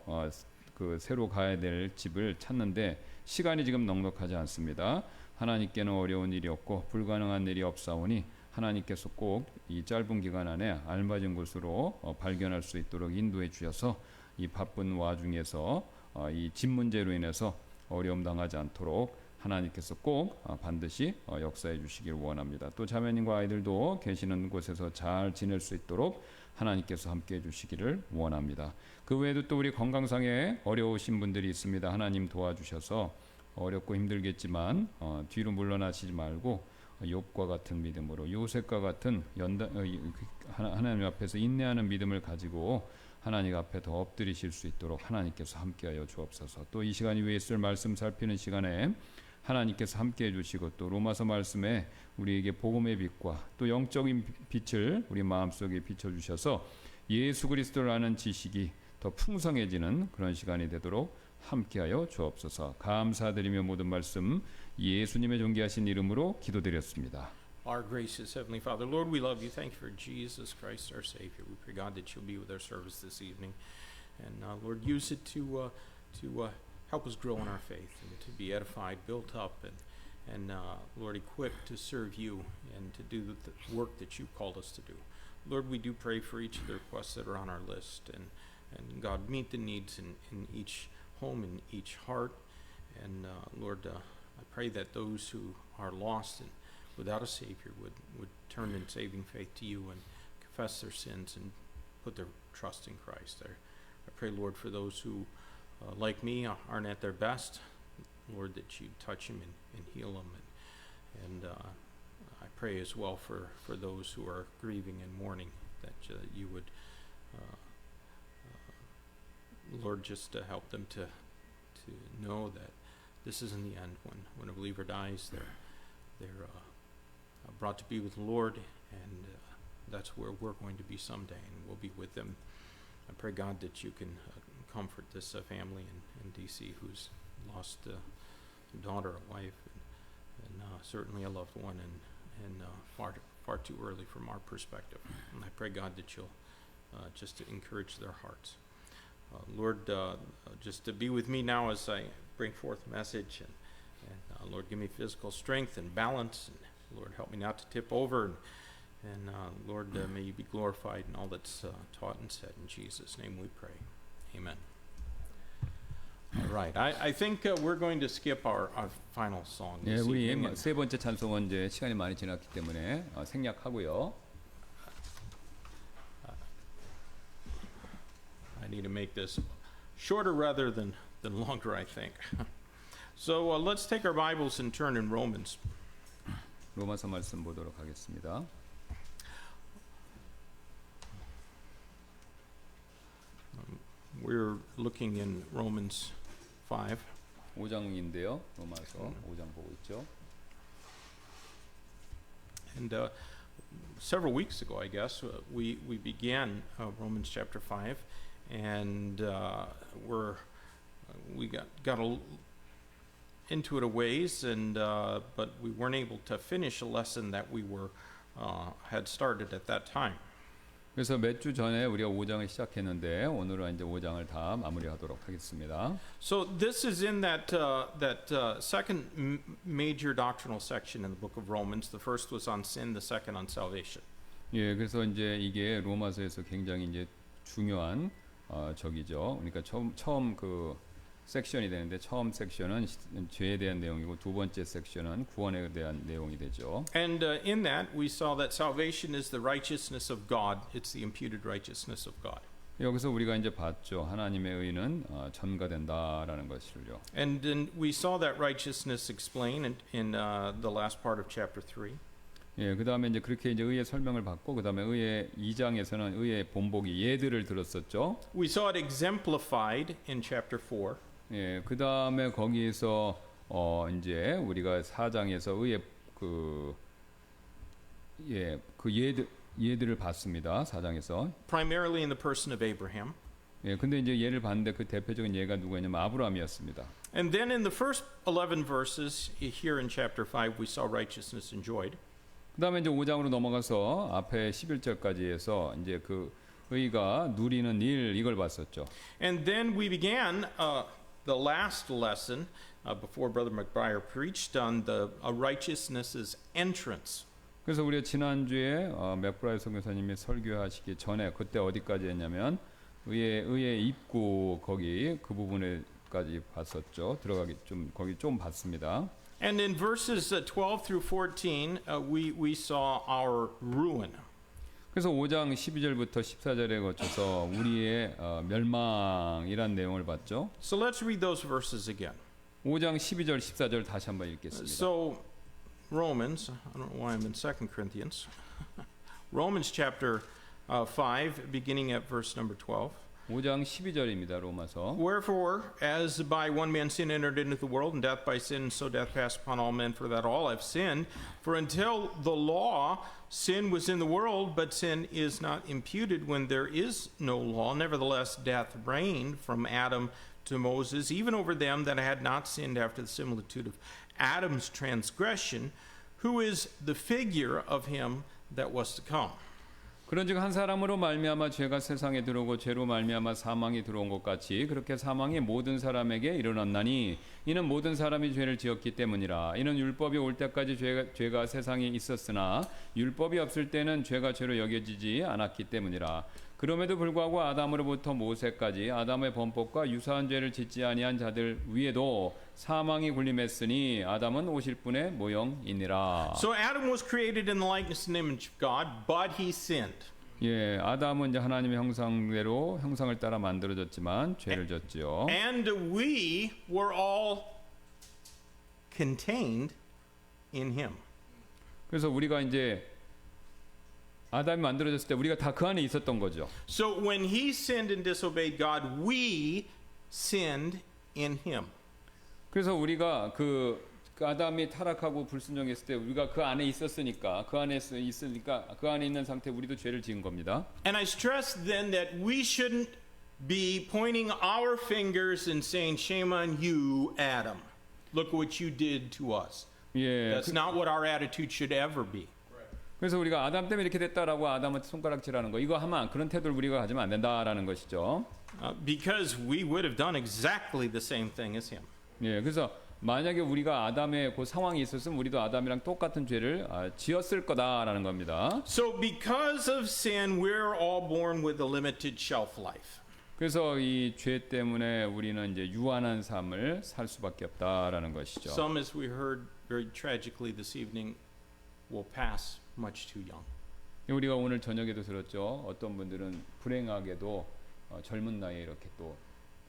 Speaker 2: 그 새로 가야 될 집을 찾는데 시간이 지금 넉넉하지 않습니다. 하나님께는 어려운 일이 없고 불가능한 일이 없사오니 하나님께서 꼭 이 짧은 기간 안에 알맞은 곳으로 발견할 수 있도록 인도해 주셔서 이 바쁜 와중에서 이 집 문제로 인해서 어려움 당하지 않도록 하나님께서 꼭 반드시 역사해 주시길 원합니다. 또 자매님과 아이들도 계시는 곳에서 잘 지낼 수 있도록 하나님께서 함께 해주시기를 원합니다. 그 외에도 또 우리 건강상에 어려우신 분들이 있습니다. 하나님 도와주셔서 어렵고 힘들겠지만 뒤로 물러나시지 말고 욥과 같은 믿음으로 요셉과 같은 하나님 앞에서 인내하는 믿음을 가지고 하나님 앞에 더 엎드리실 수 있도록 하나님께서 함께하여 주옵소서. 또 이 시간 이후에 쓸 말씀 살피는 시간에 하나님께서 함께해 주시고 또 로마서 말씀에 우리에게 복음의 빛과 또 영적인 빛을 우리 마음속에 비춰주셔서 예수 그리스도를 아는 지식이 더 풍성해지는 그런 시간이 되도록 함께하여 주옵소서. 감사드리며 모든 말씀 예수님의 존귀하신 이름으로 기도드렸습니다.
Speaker 1: Our gracious Heavenly Father, Lord, we love you. Thank you for Jesus Christ, our Savior. We pray, God, that you'll be with our service this evening. And, Lord, use it to help us grow in our faith and to be edified, built up, and Lord, equipped to serve you and to do the work that you've called us to do. Lord, we do pray for each of the requests that are on our list. And God, meet the needs in each home, in each heart. And, Lord, I pray that those who are lost and without a Savior would turn in saving faith to you and confess their sins and put their trust in Christ. I pray, Lord, for those who, like me, aren't at their best, Lord, that you touch them and heal them. And I pray as well for those who are grieving and mourning, that you would, Lord, just help them to know that this isn't the end. When a believer dies, they're brought to be with the Lord, and that's where we're going to be someday, and we'll be with them. I pray, God, that you can comfort this family in D.C. who's lost a daughter, a wife, and certainly a loved one, and far too early from our perspective. And I pray, God, that you'll just encourage their hearts. Lord, just to be with me now as I bring forth the message, and Lord, give me physical strength and balance, and Lord, help me not to tip over, and Lord, may you be glorified in all that's taught and said. In Jesus' name we pray. Amen. All right, I think we're going to skip our final song
Speaker 2: 예,
Speaker 1: this
Speaker 2: 우리
Speaker 1: evening.
Speaker 2: 세 번째 찬송은 이제 시간이 많이 지났기 때문에 생략하고요.
Speaker 1: I need to make this shorter rather than longer, I think. So let's take our Bibles and turn in Romans.
Speaker 2: 로마서 말씀 보도록 하겠습니다.
Speaker 1: We're looking in Romans 5.
Speaker 2: 5장인데요. 로마서 5장 보고 있죠.
Speaker 1: And several weeks ago, I guess, we began Romans chapter 5, and we got into it a ways, and but we weren't able to finish a lesson that we had started at that time.
Speaker 2: 그래서 몇 주 전에 우리가 5장을 시작했는데 오늘은 이제 5장을 다 마무리하도록 하겠습니다.
Speaker 1: So this is in that second major doctrinal section in the book of Romans. The first was on sin, the second on salvation.
Speaker 2: 예, 그래서 이제 이게 로마서에서 굉장히 이제 중요한 적이죠. 그러니까 처음 그 섹션이 되는데 처음 섹션은 죄에 대한 내용이고 두 번째 섹션은 구원에 대한 내용이 되죠.
Speaker 1: And in that we saw that salvation is the righteousness of God. It's the imputed righteousness of God.
Speaker 2: 여기서 우리가 이제 봤죠. 하나님의 의는 전가된다라는 것을요.
Speaker 1: And then we saw that righteousness explained in the last part of chapter 3.
Speaker 2: 예, 그다음에 이제 그렇게 이제 의의 설명을 받고 그다음에 의의 2장에서는 의의 본보기 예들을 들었었죠.
Speaker 1: We saw it exemplified in chapter 4.
Speaker 2: 예, 그다음에 거기에서 이제 우리가 4장에서 의의 그 예들을 봤습니다. 4장에서.
Speaker 1: Primarily in the person of Abraham.
Speaker 2: 예, 근데 이제 예를 봤는데 그 대표적인 예가 누구냐면 아브라함이었습니다.
Speaker 1: And then in the first 11 verses here in chapter 5 we saw righteousness enjoyed.
Speaker 2: 그다음에 이제 5장으로 넘어가서 앞에 11절까지 해서 이제 그 의가 누리는 일 이걸 봤었죠.
Speaker 1: And then we began the last lesson before Brother McBriar preached on the righteousness's entrance.
Speaker 2: 그래서 우리가 지난주에 맥브라이 선교사님이 설교하시기 전에 그때 어디까지 했냐면 의의 입구 거기 그 부분에까지 봤었죠. 들어가기 좀 거기 좀 봤습니다.
Speaker 1: And in verses 12 through 14 we saw our ruin.
Speaker 2: 그래서 5장 12절부터 14절에 거쳐서 우리의 멸망이란 내용을 봤죠.
Speaker 1: So let's read those verses again.
Speaker 2: 5장 12절 14절 다시 한번 읽겠습니다.
Speaker 1: So Romans, I don't know why I'm in 2 Corinthians. Romans chapter 5 beginning at verse number 12.
Speaker 2: 5장 12절입니다. 로마서.
Speaker 1: Wherefore, as by one man sin entered into the world, and death by sin, so death passed upon all men, for that all have sinned. For until the law, sin was in the world, but sin is not imputed when there is no law. Nevertheless, death reigned from Adam to Moses, even over them that had not sinned after the similitude of Adam's transgression, who is the figure of him that was to come.
Speaker 2: 그런즉 한 사람으로 말미암아 죄가 세상에 들어오고 죄로 말미암아 사망이 들어온 것 같이 그렇게 사망이 모든 사람에게 일어났나니 이는 모든 사람이 죄를 지었기 때문이라. 이는 율법이 올 때까지 죄가 세상에 있었으나 율법이 없을 때는 죄가 죄로 여겨지지 않았기 때문이라. 그럼에도 불구하고 아담으로부터 모세까지 아담의 범법과 유사한 죄를 짓지 아니한 자들 위에도 사망이 군림했으니 아담은 오실 분의 모형이니라.
Speaker 1: So Adam was created in the likeness and image of God, but he sinned.
Speaker 2: 예, 아담은 이제 하나님의 형상대로 형상을 따라 만들어졌지만 죄를 졌지요.
Speaker 1: And we were all contained in him.
Speaker 2: 그래서 우리가 이제 아담이 만들어졌을 때 우리가 다 그 안에 있었던 거죠.
Speaker 1: So when he sinned and disobeyed God, we sinned in him.
Speaker 2: 그래서 우리가 그 아담이 타락하고 불순종했을 때 우리가 그 안에 있었으니까 그 안에 있는 상태 우리도 죄를 지은 겁니다.
Speaker 1: And I stress then that we shouldn't be pointing our fingers and saying, "Shame on you, Adam. Look what you did to us."
Speaker 2: 예.
Speaker 1: That's not what our attitude should ever be.
Speaker 2: 그래서 우리가 아담 때문에 이렇게 됐다라고 아담한테 손가락질하는 거 이거 하면 그런 태도를 우리가 가지면 안 된다라는 것이죠.
Speaker 1: Because we would have done exactly the same thing as him.
Speaker 2: 예, 그래서 만약에 우리가 아담의 그 상황이 있었으면 우리도 아담이랑 똑같은 죄를 지었을 거다라는 겁니다.
Speaker 1: So because of sin, we're all born with a limited shelf life.
Speaker 2: 그래서 이 죄 때문에 우리는 이제 유한한 삶을 살 수밖에 없다라는 것이죠.
Speaker 1: Some, as we heard very tragically this evening, will pass much too young.
Speaker 2: 우리가 오늘 저녁에도 들었죠. 어떤 분들은 불행하게도 젊은 나이에 이렇게 또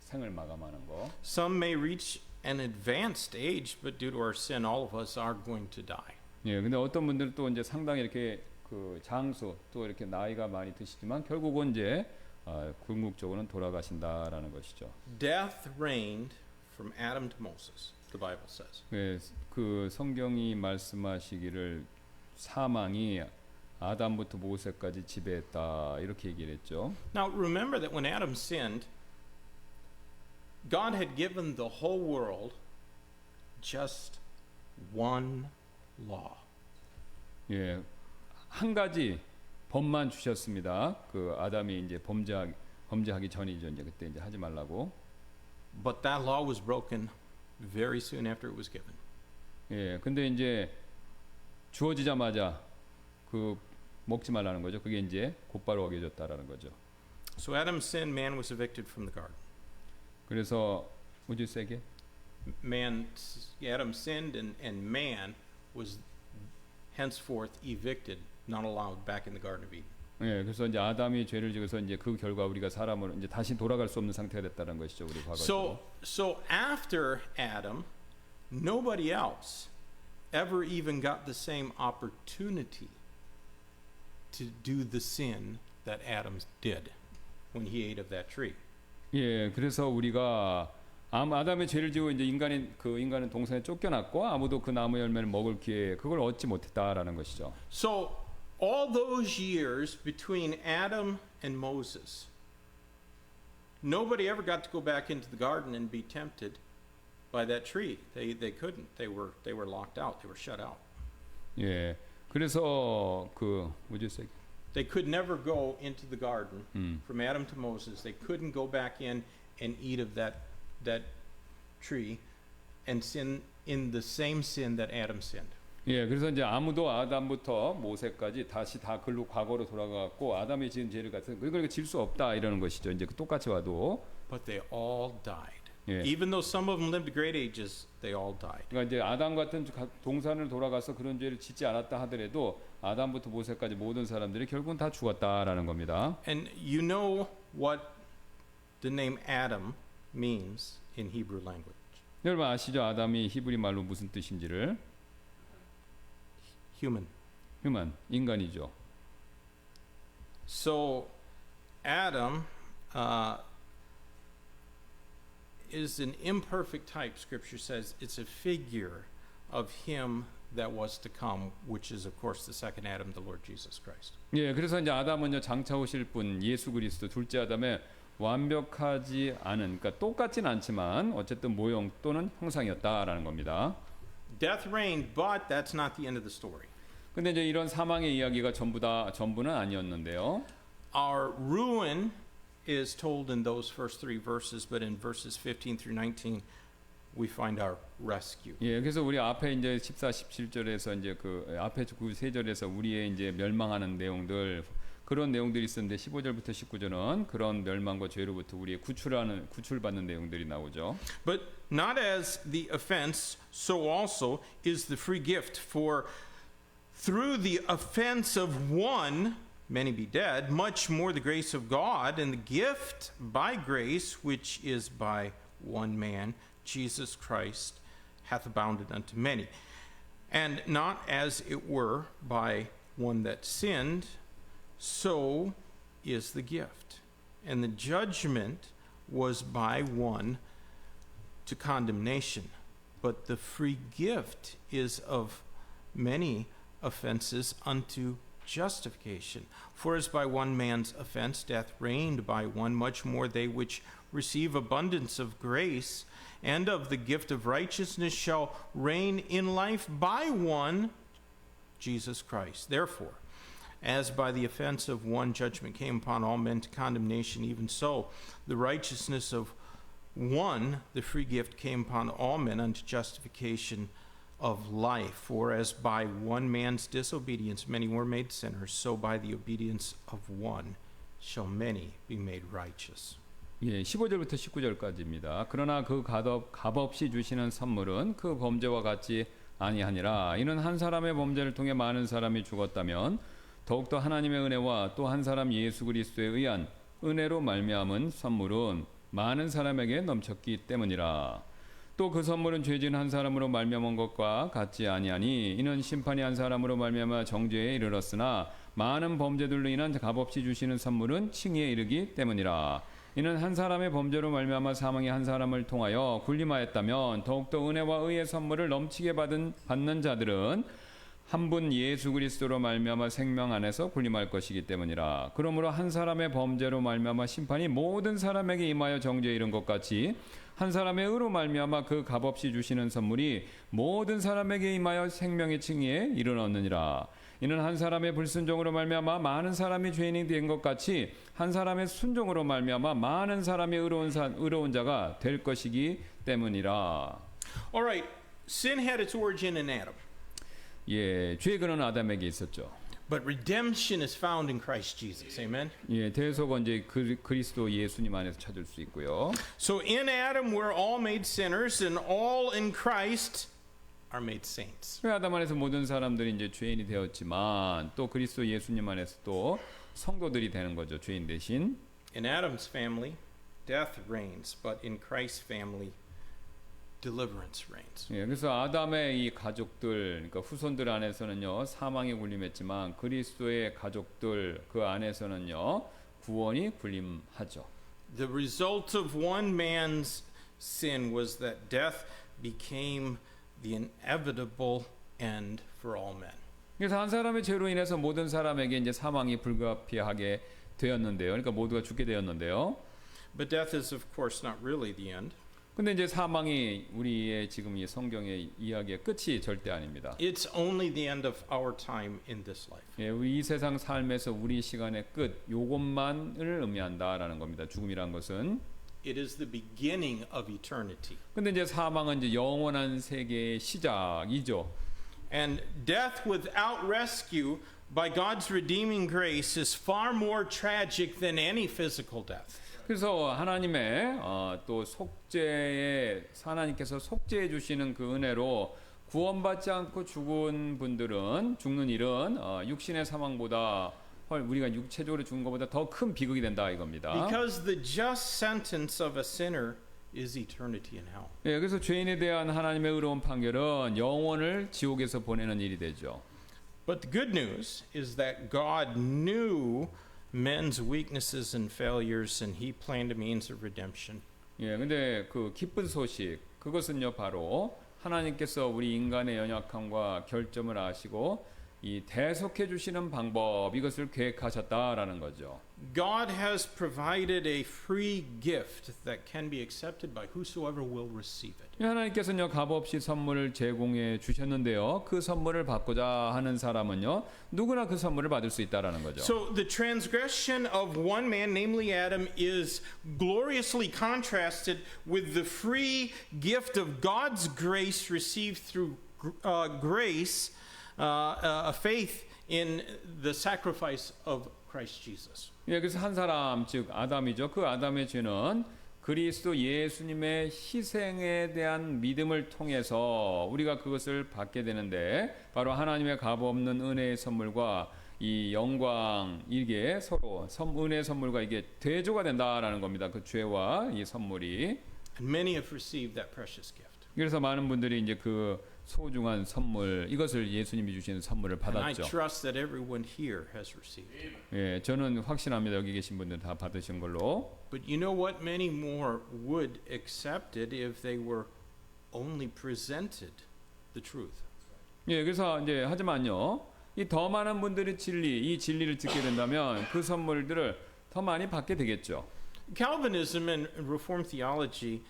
Speaker 2: 생을 마감하는 거.
Speaker 1: Some may reach an advanced age, but due to our sin, all of us are going to die.
Speaker 2: 예, 근데 어떤 분들은 또 이제 상당히 이렇게 그 장수 또 이렇게 나이가 많이 드시지만 결국은 이제 궁극적으로는 돌아가신다라는 것이죠.
Speaker 1: Death reigned from Adam to Moses, the Bible says.
Speaker 2: 예, 그 성경이 말씀하시기를 사망이 아담부터 모세까지 지배했다 이렇게 얘기를 했죠.
Speaker 1: Now remember that when Adam sinned, God had given the whole world just one law.
Speaker 2: 예, 한 가지 법만 주셨습니다. 그 아담이 이제 범죄하기 전이죠. 이제 그때 이제 하지 말라고.
Speaker 1: But that law was broken very soon after it was given.
Speaker 2: 예, 근데 이제 주어지자마자 그 먹지 말라는 거죠. 그게 이제 곧바로 어겨졌다라는 거죠.
Speaker 1: So Adam's sin, man was evicted from the garden.
Speaker 2: 그래서 would you say again?
Speaker 1: Adam sinned, and man was henceforth evicted, not allowed back in the Garden of Eden.
Speaker 2: 예, 그래서 이제 아담이 죄를 지어서 이제 그 결과 우리가 사람을 이제 다시 돌아갈 수 없는 상태가 됐다는 것이죠. 우리 과거에.
Speaker 1: So after Adam, nobody else ever even got the same opportunity to do the sin that Adam did when he ate of that tree.
Speaker 2: 예, 그래서 우리가 아담의 죄를 지고 이제 인간은 동산에 쫓겨났고 아무도 그 나무 열매를 먹을 기회 그걸 얻지 못했다라는 것이죠.
Speaker 1: So all those years between Adam and Moses, nobody ever got to go back into the garden and be tempted by that tree. They couldn't. They were locked out. They were shut out.
Speaker 2: 예, 그래서 would you say?
Speaker 1: They could never go into the garden from Adam to Moses. They couldn't go back in and eat of that tree and sin in the same sin that Adam sinned.
Speaker 2: 예, 그래서 이제 아무도 아담부터 모세까지 다시 다 글로 과거로 돌아가고 아담이 지은 죄를 같은 그걸 질 수 없다 이러는 것이죠. 이제 똑같이 와도.
Speaker 1: But they all died.
Speaker 2: 예.
Speaker 1: Even though some of them lived great ages, they all died.
Speaker 2: 그러니까 이제 아담 같은 동산을 돌아가서 그런 죄를 짓지 않았다 하더라도 아담부터 모세까지 모든 사람들이 결국은 다 죽었다라는 겁니다.
Speaker 1: And you know what the name Adam means in Hebrew language.
Speaker 2: 여러분 아시죠? 아담이 히브리 말로 무슨 뜻인지를?
Speaker 1: Human.
Speaker 2: 인간이죠.
Speaker 1: So Adam is an imperfect type, Scripture says. It's a figure of him that was to come, which is of course the second Adam, the Lord Jesus Christ.
Speaker 2: 예, 그래서 이제 아담은요 장차 오실 분 예수 그리스도 둘째 아담의 완벽하지 않은, 그러니까 똑같진 않지만 어쨌든 모형 또는 형상이었다라는 겁니다.
Speaker 1: Death reigned, but that's not the end of the story.
Speaker 2: 근데 이제 이런 사망의 이야기가 전부는 아니었는데요.
Speaker 1: Our ruin is told in those first three verses, but in verses 15 through 19 we find our rescue.
Speaker 2: 예, 그래서 우리 앞에 이제 14, 17절에서 이제 그 앞에 그 세 절에서 우리의 이제 멸망하는 내용들 그런 내용들이 있었는데 15절부터 19절은 그런 멸망과 죄로부터 우리의 구출받는 내용들이 나오죠.
Speaker 1: But not as the offense, so also is the free gift. For through the offense of one, many be dead, much more the grace of God and the gift by grace, which is by one man, Jesus Christ, hath abounded unto many. And not as it were by one that sinned, so is the gift. And the judgment was by one to condemnation, but the free gift is of many offenses unto justification. For as by one man's offense death reigned by one, much more they which receive abundance of grace and of the gift of righteousness shall reign in life by one, Jesus Christ. Therefore, As by the offense of one judgment came upon all men to condemnation, even so the righteousness of one, the free gift, came upon all men unto justification of life. For as by one man's disobedience many were made sinners, so by the obedience of one shall many be made righteous.
Speaker 2: 예, 15절부터 19절까지입니다. 그러나 그 값없이 주시는 선물은 그 범죄와 같지 아니하니라. 이는 한 사람의 범죄를 통해 많은 사람이 죽었다면 더욱더 하나님의 은혜와 또 한 사람 예수 그리스도에 의한 은혜로 말미암은 선물은 많은 사람에게 넘쳤기 때문이라. 또 그 선물은 죄진 한 사람으로 말미암은 것과 같지 아니하니 이는 심판이 한 사람으로 말미암아 정죄에 이르렀으나 많은 범죄들로 인한 값없이 주시는 선물은 칭의에 이르기 때문이라. 이는 한 사람의 범죄로 말미암아 사망이 한 사람을 통하여 군림하였다면 더욱더 은혜와 의의 선물을 넘치게 받는 자들은 한 분 예수 그리스도로 말미암아 생명 안에서 군림할 것이기 때문이라. 그러므로 한 사람의 범죄로 말미암아 심판이 모든 사람에게 임하여 정죄에 이른 것 같이 한 사람의 의로 말미암아 그 값없이 주시는 선물이 모든 사람에게 임하여 생명의 칭의에 이르렀느니라. 이는 한 사람의 불순종으로 말미암아 많은 사람이 죄인이 된 것 같이 한 사람의 순종으로 말미암아 많은 사람이 의로운 자가 될 것이기 때문이라.
Speaker 1: All right, sin had its origin in Adam,
Speaker 2: 예, 죄의 근원은 아담에게 있었죠.
Speaker 1: but redemption is found in Christ Jesus. Amen.
Speaker 2: 예, 대속은 이제 그리스도 예수님 안에서 찾을 수 있고요.
Speaker 1: So in Adam we're all made sinners, and all in Christ are made saints.
Speaker 2: 아담 안에서 모든 사람들이 이제 죄인이 되었지만 또 그리스도 예수님 안에서 또 성도들이 되는 거죠. 죄인 대신.
Speaker 1: In Adam's family, death reigns, but in Christ's family, deliverance reigns.
Speaker 2: 예, 그래서 아담의 이 가족들, 그러니까 후손들 안에서는요 사망이 군림했지만 그리스도의 가족들 그 안에서는요 구원이 군림하죠.
Speaker 1: The result of one man's sin was that death became the inevitable end for all men.
Speaker 2: 그래서 한 사람의 죄로 인해서 모든 사람에게 이제 사망이 불가피하게 되었는데요. 그러니까 모두가 죽게 되었는데요.
Speaker 1: But death is of course not really the end.
Speaker 2: 근데 이제 사망이 우리의 지금 이 성경의 이야기의 끝이 절대 아닙니다.
Speaker 1: It's only the end of our time in this life.
Speaker 2: 예, 우리 이 세상 삶에서 우리 시간의 끝 요것만을 의미한다라는 겁니다. 죽음이란 것은.
Speaker 1: It is the beginning of eternity.
Speaker 2: 근데 이제 사망은 이제 영원한 세계의 시작이죠.
Speaker 1: And death without rescue by God's redeeming grace is far more tragic than any physical death.
Speaker 2: 그래서 하나님의 또 속죄에 하나님께서 속죄해 주시는 그 은혜로 구원받지 않고 죽은 일은 육신의 사망보다 우리가 육체적으로 죽은 것보다 더 큰 비극이 된다 이겁니다.
Speaker 1: Because the just sentence of a sinner is eternity in hell.
Speaker 2: 예, 그래서 죄인에 대한 하나님의 의로운 판결은 영원을 지옥에서 보내는 일이 되죠.
Speaker 1: But the good news is that God knew men's weaknesses and failures, and He planned a means of redemption.
Speaker 2: 예, 근데 그 기쁜 소식 그것은요 바로 하나님께서 우리 인간의 연약함과 결점을 아시고 이 대속해 주시는 방법 이것을 계획하셨다라는 거죠.
Speaker 1: God has provided a free gift that can be accepted by whosoever will receive it.
Speaker 2: 하나님께서는요 값없이 선물을 제공해 주셨는데요. 그 선물을 받고자 하는 사람은요 누구나 그 선물을 받을 수 있다라는 거죠.
Speaker 1: So the transgression of one man, namely Adam, is gloriously contrasted with the free gift of God's grace received through grace, faith in the sacrifice of Christ Jesus.
Speaker 2: 예, 그래서 한 사람 즉 아담이죠. 그 아담의 죄는 그리스도 예수님의 희생에 대한 믿음을 통해서 우리가 그것을 받게 되는데 바로 하나님의 값없는 은혜의 선물과 이 영광 이게 서로 은혜의 선물과 이게 대조가 된다라는 겁니다. 그 죄와 이 선물이.
Speaker 1: And many have received that precious gift.
Speaker 2: 그래서 많은 분들이 이제 그 소중한 선물 이것을 예수님이 주시는 선물을
Speaker 1: And I
Speaker 2: 받았죠.
Speaker 1: trust that everyone here has received it.
Speaker 2: 예, 저는 확신합니다. 여기 계신 분들 다 받으신 걸로.
Speaker 1: But you know what? Many more would accept it if they were only presented the truth.
Speaker 2: 예, 그래서 이제 하지만요. 이 더 많은 분들이 이 진리를 듣게 된다면 그 선물들을 더 많이 받게 되겠죠.
Speaker 1: Calvinism and Reformed theology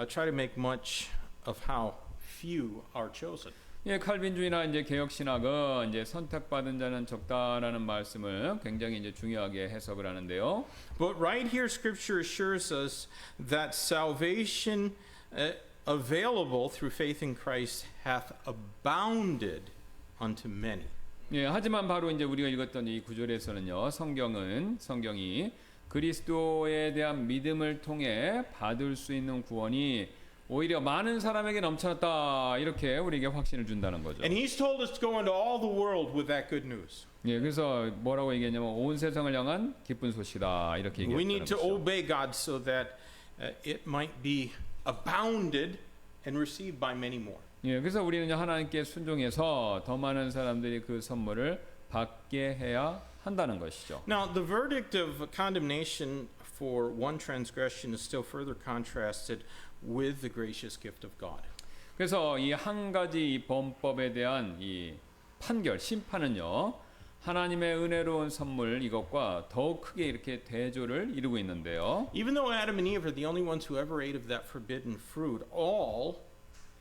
Speaker 1: try to make much of how few are chosen.
Speaker 2: 예, 칼빈주의나 이제 개혁 신학은 이제 선택받은 자는 적다라는 말씀을 굉장히 이제 중요하게 해석을 하는데요.
Speaker 1: But right here, Scripture assures us that salvation available through faith in Christ hath abounded unto many.
Speaker 2: 예, 하지만 바로 이제 우리가 읽었던 이 구절에서는요, 성경이 그리스도에 대한 믿음을 통해 받을 수 있는 구원이 오히려 많은 사람에게 넘쳐났다 이렇게 우리에게 확신을 준다는 거죠.
Speaker 1: And He's told us to go into all the world with that good news.
Speaker 2: 예, 그래서 뭐라고 얘기했냐면 온 세상을 향한 기쁜 소식이다 이렇게
Speaker 1: We need
Speaker 2: 얘기했다는
Speaker 1: to
Speaker 2: 거죠.
Speaker 1: obey God so that it might be abounded and received by many more.
Speaker 2: 예, 그래서 우리는 하나님께 순종해서 더 많은 사람들이 그 선물을 받게 해야 한다는 것이죠.
Speaker 1: Now, the verdict of condemnation for one transgression is still further contrasted with the gracious gift of God.
Speaker 2: 그래서 이 한 가지 이 범법에 대한 이 판결, 심판은요, 하나님의 은혜로운 선물 이것과 더욱 크게 이렇게 대조를 이루고 있는데요.
Speaker 1: Even though Adam and Eve are the only ones who ever ate of that forbidden fruit, all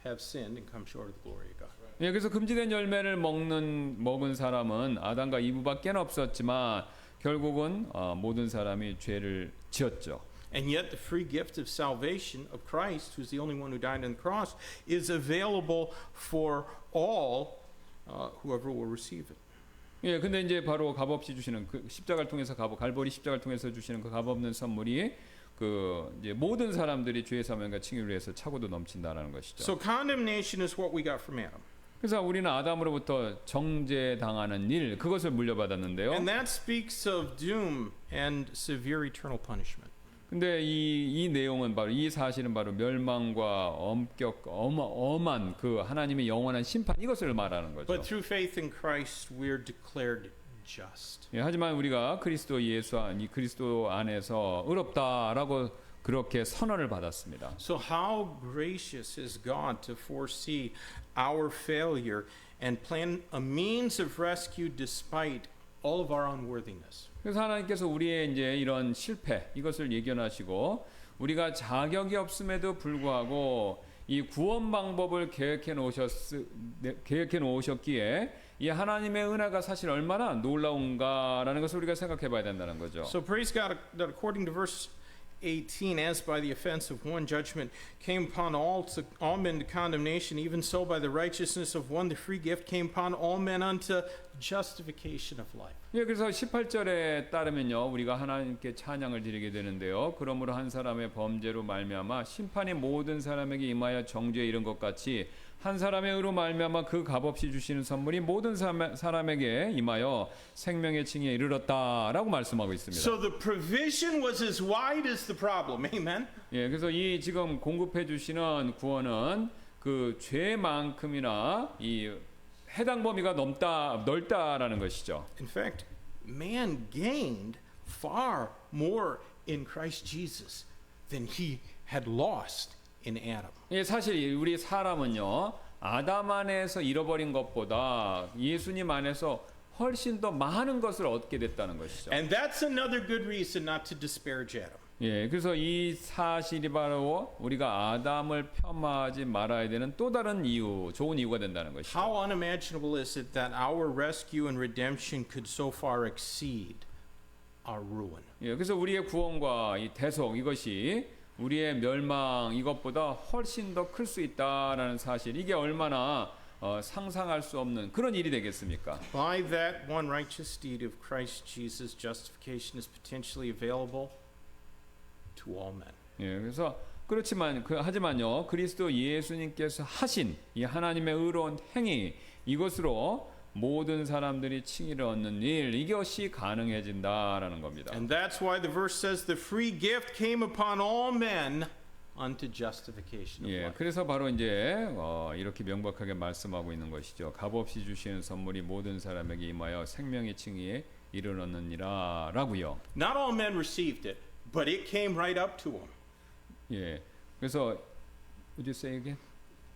Speaker 1: have sinned and come short of the glory of God.
Speaker 2: 예, 그래서 금지된 열매를 먹은 사람은 아담과 이브밖에 없었지만 결국은 모든 사람이 죄를 지었죠.
Speaker 1: And yet the free gift of salvation of Christ, who's the only one who died on the cross, is available for all whoever will receive it.
Speaker 2: 예, 근데 이제 바로 값없이 주시는 그 십자가를 통해서 갈보리 십자가를 통해서 주시는 그 값없는 선물이 그 이제 모든 사람들이 죄의 사명과 칭의를 위해서 차고도 넘친다라는 것이죠.
Speaker 1: So condemnation is what we got from Adam.
Speaker 2: 그래서 우리는 아담으로부터 정죄당하는 일 그것을 물려받았는데요.
Speaker 1: And that speaks of doom and severe eternal punishment.
Speaker 2: 근데 이 내용은 바로 이 사실은 바로 멸망과 엄한 그 하나님의 영원한 심판 이것을 말하는 거죠.
Speaker 1: But through faith in Christ we're declared just.
Speaker 2: 예, 하지만 우리가 그리스도 안에서 의롭다라고 그렇게 선언을 받았습니다.
Speaker 1: So how gracious is God to foresee our failure and plan a means of rescue despite all of our unworthiness.
Speaker 2: 그래서 하나님께서 우리의 이제 이런 실패 이것을 예견하시고 우리가 자격이 없음에도 불구하고 이 구원 방법을 계획해 놓으셨기에 이 하나님의 은혜가 사실 얼마나 놀라운가라는 것을 우리가 생각해 봐야 된다는 거죠.
Speaker 1: So praise God that according to verse 18, as by the offense of one judgment came upon all men to condemnation, even so by the righteousness of one the free gift came upon all men unto justification of life.
Speaker 2: 예, 그래서 18절에 따르면요, 우리가 하나님께 찬양을 드리게 되는데요. 그러므로 한 사람의 범죄로 말미암아 심판이 모든 사람에게 임하여 정죄에 이른 것 같이 한 사람의 의로 말미암아 그 값없이 주시는 선물이 모든 사람에게 임하여 생명의 칭의에 이르렀다라고 말씀하고 있습니다.
Speaker 1: So the provision was as wide as the problem. Amen.
Speaker 2: 예, 그래서 이 지금 공급해 주시는 구원은 그 죄만큼이나 이 해당 범위가 넓다라는 것이죠.
Speaker 1: In fact, man gained far more in Christ Jesus than he had lost in Adam.
Speaker 2: 예, 사실 우리 사람은요, 아담 안에서 잃어버린 것보다 예수님 안에서 훨씬 더 많은 것을 얻게 됐다는 것이죠.
Speaker 1: And that's another good reason not to disparage Adam.
Speaker 2: 예, 그래서 이 사실이 바로 우리가 아담을 폄하하지 말아야 되는 또 다른 이유, 좋은 이유가 된다는 것이죠.
Speaker 1: How unimaginable is it that our rescue and redemption could so far exceed our ruin?
Speaker 2: 예, 그래서 우리의 구원과 이 대속 이것이 우리의 멸망 이것보다 훨씬 더 클 수 있다라는 사실, 이게 얼마나 상상할 수 없는 그런 일이 되겠습니까?
Speaker 1: By that one righteous deed of Christ Jesus, justification is potentially available to all men.
Speaker 2: 예, 그래서 그렇지만 하지만요, 그리스도 예수님께서 하신 이 하나님의 의로운 행위 이것으로 모든 사람들이 칭의를 얻는 일 이것이 가능해진다라는 겁니다.
Speaker 1: And that's why the verse says the free gift came upon all men unto justification of
Speaker 2: 예,
Speaker 1: life.
Speaker 2: 그래서 바로 이제 이렇게 명백하게 말씀하고 있는 것이죠. 값없이 주시는 선물이 모든 사람에게 임하여 생명의 칭의에 이르렀느니라라고요.
Speaker 1: Not all men received it, but it came right up to them.
Speaker 2: 예, 그래서 would you say again?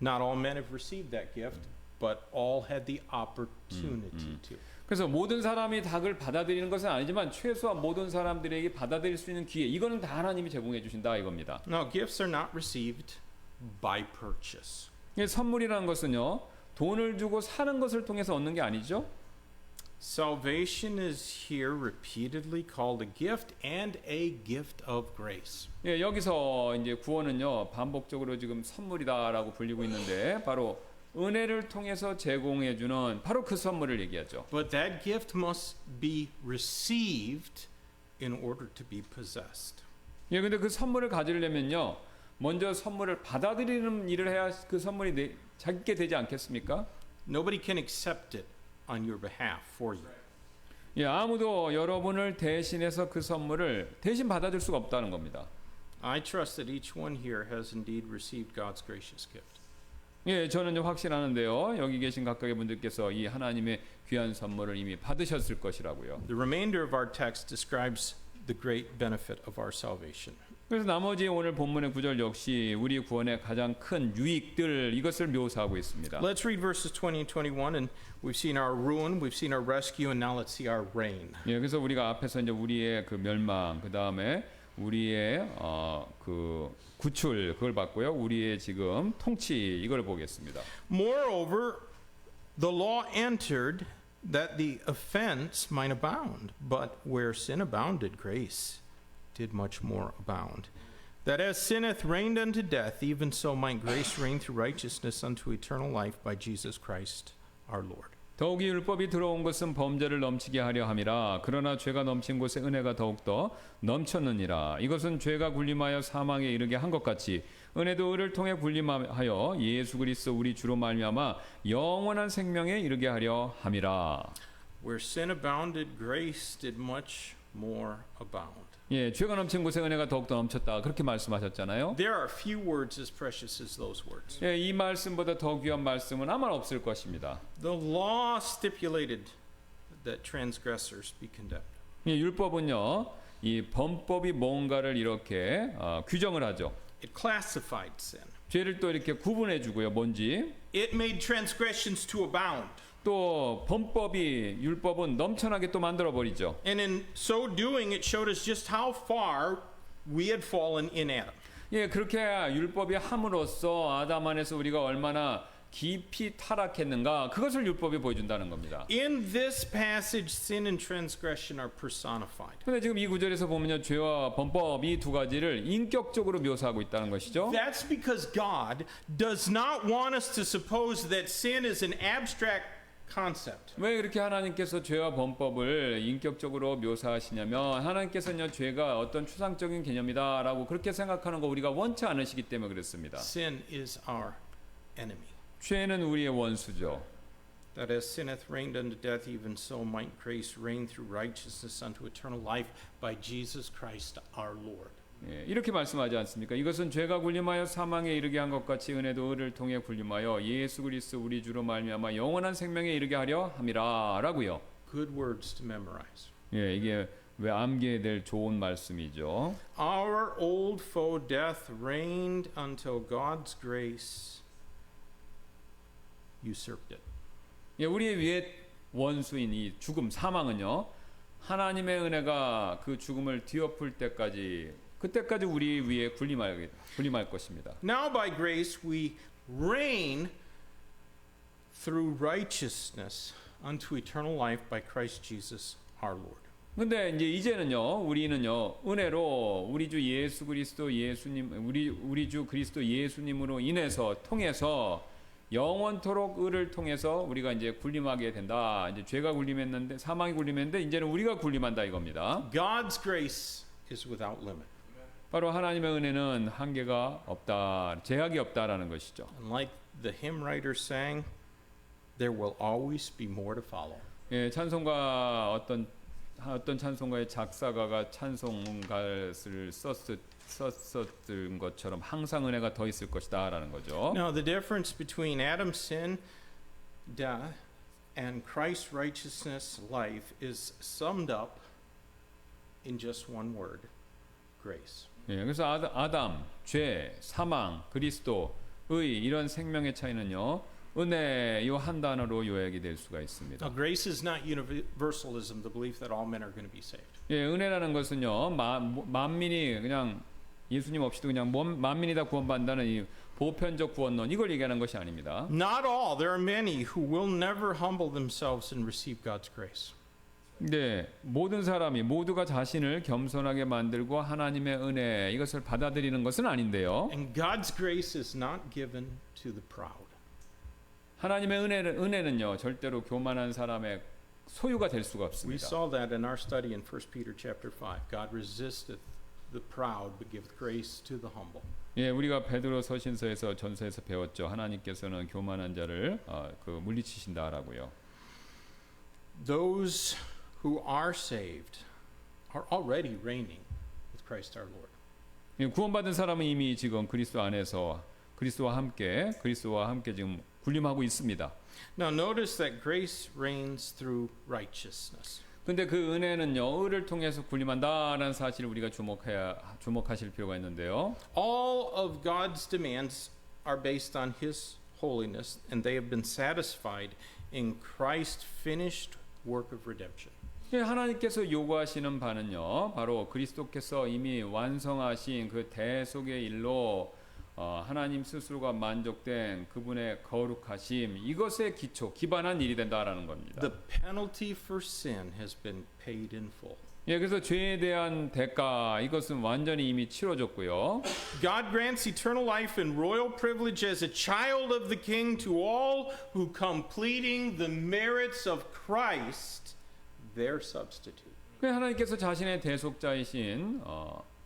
Speaker 1: Not all men have received that gift, but all had the opportunity to.
Speaker 2: 그래서 모든 사람이 닭을 받아들이는 것은 아니지만 최소한 모든 사람들에게 받아들일 수 있는 기회 이거는 다 하나님이 제공해 주신다 이겁니다.
Speaker 1: Now, gifts are not received by purchase.
Speaker 2: 예, 선물이라는 것은요 돈을 주고 사는 것을 통해서 얻는 게 아니죠.
Speaker 1: Salvation is here repeatedly called a gift and a gift of grace.
Speaker 2: 예, 여기서 이제 구원은요 반복적으로 지금 선물이다라고 불리고 있는데 바로 은혜를 통해서 제공해 주는 바로 그 선물을 얘기하죠.
Speaker 1: But that gift must be received in order to be possessed.
Speaker 2: 예, 근데 그 선물을 가지려면요 먼저 선물을 받아들이는 일을 해야 그 선물이 자기게 되지 않겠습니까?
Speaker 1: Nobody can accept it on your behalf for you.
Speaker 2: 예, 아무도 여러분을 대신해서 그 선물을 대신 받아줄 수가 없다는 겁니다.
Speaker 1: I trust that each one here has indeed received God's gracious gift.
Speaker 2: 예, 저는 확신하는데요. 여기 계신 각각의 분들께서 이 하나님의 귀한 선물을 이미 받으셨을 것이라고요.
Speaker 1: The remainder of our text describes the great benefit of our salvation.
Speaker 2: 그래서 나머지 오늘 본문의 구절 역시 우리 구원의 가장 큰 유익들 이것을 묘사하고 있습니다.
Speaker 1: Let's read verses 20 and 21 and we've seen our ruin, we've seen our rescue and now let's see our reign.
Speaker 2: 예, 그래서 우리가 앞에서 이제 우리의 그 멸망, 그 다음에 우리의 그 구출 그걸 봤고요. 우리의 지금 통치 이걸 보겠습니다.
Speaker 1: Moreover, the law entered that the offense might abound, but where sin abounded, grace did much more abound. That as sin hath reigned unto death, even so might grace reign through righteousness unto eternal life by Jesus Christ our Lord.
Speaker 2: 더욱이 율법이 들어온 것은 범죄를 넘치게 하려 함이라. 그러나 죄가 넘친 곳에 은혜가 더욱더 넘쳤느니라. 이것은 죄가 군림하여 사망에 이르게 한 것 같이 은혜도 의를 통해 군림하여 예수 그리스도 우리 주로 말미암아 영원한 생명에 이르게 하려 함이라.
Speaker 1: Where sin abounded, grace did much more abound.
Speaker 2: 예, 죄가 넘친 곳에 은혜가 더욱더 넘쳤다. 그렇게 말씀하셨잖아요.
Speaker 1: There are few words as precious as those words.
Speaker 2: 예, 이 말씀보다 더 귀한 말씀은 아마 없을 것입니다.
Speaker 1: The law stipulated that transgressors be condemned.
Speaker 2: 예, 율법은요, 이 범법이 뭔가를 이렇게 규정을 하죠.
Speaker 1: It classified sin.
Speaker 2: 죄를 또 이렇게 구분해 주고요. 뭔지.
Speaker 1: It made transgressions to abound.
Speaker 2: 또 범법이 율법은 넘쳐나게 또 만들어 버리죠.
Speaker 1: And in so doing, it showed us just how far we had fallen in Adam.
Speaker 2: 예, 그렇게 율법이 함으로써 아담 안에서 우리가 얼마나 깊이 타락했는가 그것을 율법이 보여준다는 겁니다.
Speaker 1: In this passage, sin and transgression are personified.
Speaker 2: 근데 지금 이 구절에서 보면요, 죄와 범법 이 두 가지를 인격적으로 묘사하고 있다는 것이죠.
Speaker 1: That's because God does not want us to suppose that sin is an abstract concept.
Speaker 2: 왜 그렇게 하나님께서 죄와 범법을 인격적으로 묘사하시냐면 하나님께서는요 죄가 어떤 추상적인 개념이다라고 그렇게 생각하는 거 우리가 원치 않으시기 때문에 그렇습니다.
Speaker 1: Sin is our enemy.
Speaker 2: 죄는 우리의 원수죠.
Speaker 1: That as sin hath reigned unto death, even so might grace reign through righteousness unto eternal life by Jesus Christ our Lord.
Speaker 2: 예, 이렇게 말씀하지 않습니까? 이것은 죄가 군림하여 사망에 이르게 한 것 같이 은혜도 의를 통해 군림하여 예수 그리스도 우리 주로 말미암아 영원한 생명에 이르게 하려 함이라라고요.
Speaker 1: Good words to memorize.
Speaker 2: 예, 이게 왜 암기해야 될 좋은 말씀이죠.
Speaker 1: Our old foe death reigned until God's grace usurped it.
Speaker 2: 예, 우리의 위에 원수인 이 죽음, 사망은요. 하나님의 은혜가 그 죽음을 뒤엎을 때까지 그때까지 우리 위에 군림할 것입니다.
Speaker 1: Now by grace we reign through righteousness unto eternal life by Christ Jesus our Lord.
Speaker 2: 근데 이제는요 우리는요 은혜로 우리 주 예수 그리스도 예수님 우리 주 그리스도 예수님으로 인해서 통해서 영원토록 의를 통해서 우리가 이제 군림하게 된다. 이제 죄가 군림했는데 사망이 군림했는데 이제는 우리가 군림한다 이겁니다.
Speaker 1: God's grace is without limit.
Speaker 2: 바로 하나님의 은혜는 한계가 없다, 제약이 없다라는 것이죠.
Speaker 1: And like the hymn writer sang, there will always be more to follow.
Speaker 2: 예, 찬송가 어떤 찬송가의 작사가가 찬송가를 썼던 것처럼 항상 은혜가 더 있을 것이다라는 거죠.
Speaker 1: Now the difference between Adam's sin, death, and Christ's righteousness, life is summed up in just one word: grace.
Speaker 2: 예, 그래서 아담, 죄, 사망, 그리스도, 의 이런 생명의 차이는요. 은혜 이 한 단어로 요약이 될 수가 있습니다.
Speaker 1: Now grace is not universalism, the belief that all men are going to be saved.
Speaker 2: 예, 은혜라는 것은요. 만민이 그냥 예수님 없이도 그냥 만민이 다 구원받는다는 이 보편적 구원론 이걸 얘기하는 것이 아닙니다.
Speaker 1: Not all. There are many who will never humble themselves and receive God's grace.
Speaker 2: 네, 모든 사람이 모두가 자신을 겸손하게 만들고 하나님의 은혜 이것을 받아들이는 것은 아닌데요.
Speaker 1: And God's grace is not given to the proud.
Speaker 2: 하나님의 은혜는요 절대로 교만한 사람의 소유가 될 수가
Speaker 1: We
Speaker 2: 없습니다.
Speaker 1: saw that in our study in 1 Peter chapter 5. God resisteth the proud but giveth grace to the humble.
Speaker 2: 예, 우리가 베드로 서신서에서 전서에서 배웠죠. 하나님께서는 교만한 자를 물리치신다라고요.
Speaker 1: Those who are saved are already reigning with Christ our Lord.
Speaker 2: 예, 구원받은 사람은 이미 지금 그리스도 안에서 그리스도와 함께 지금 군림하고 있습니다.
Speaker 1: Now notice that grace reigns through righteousness.
Speaker 2: 근데 그 은혜는요 의를 통해서 군림한다라는 사실을 우리가 주목하실 필요가 있는데요.
Speaker 1: All of God's demands are based on His holiness, and they have been satisfied in Christ's finished work of redemption.
Speaker 2: 예, 하나님께서 요구하시는 바는요 바로 그리스도께서 이미 완성하신 그 대속의 일로 하나님 스스로가 만족된 그분의 거룩하심 이것에 기반한 일이 된다라는 겁니다.
Speaker 1: The penalty for sin has been paid in full.
Speaker 2: 예, 그래서 죄에 대한 대가 이것은 완전히 이미 치러졌고요.
Speaker 1: God grants eternal life and royal privilege as a child of the King to all who come pleading the merits of Christ, their substitute.
Speaker 2: 하나님께서 자신의 대속자이신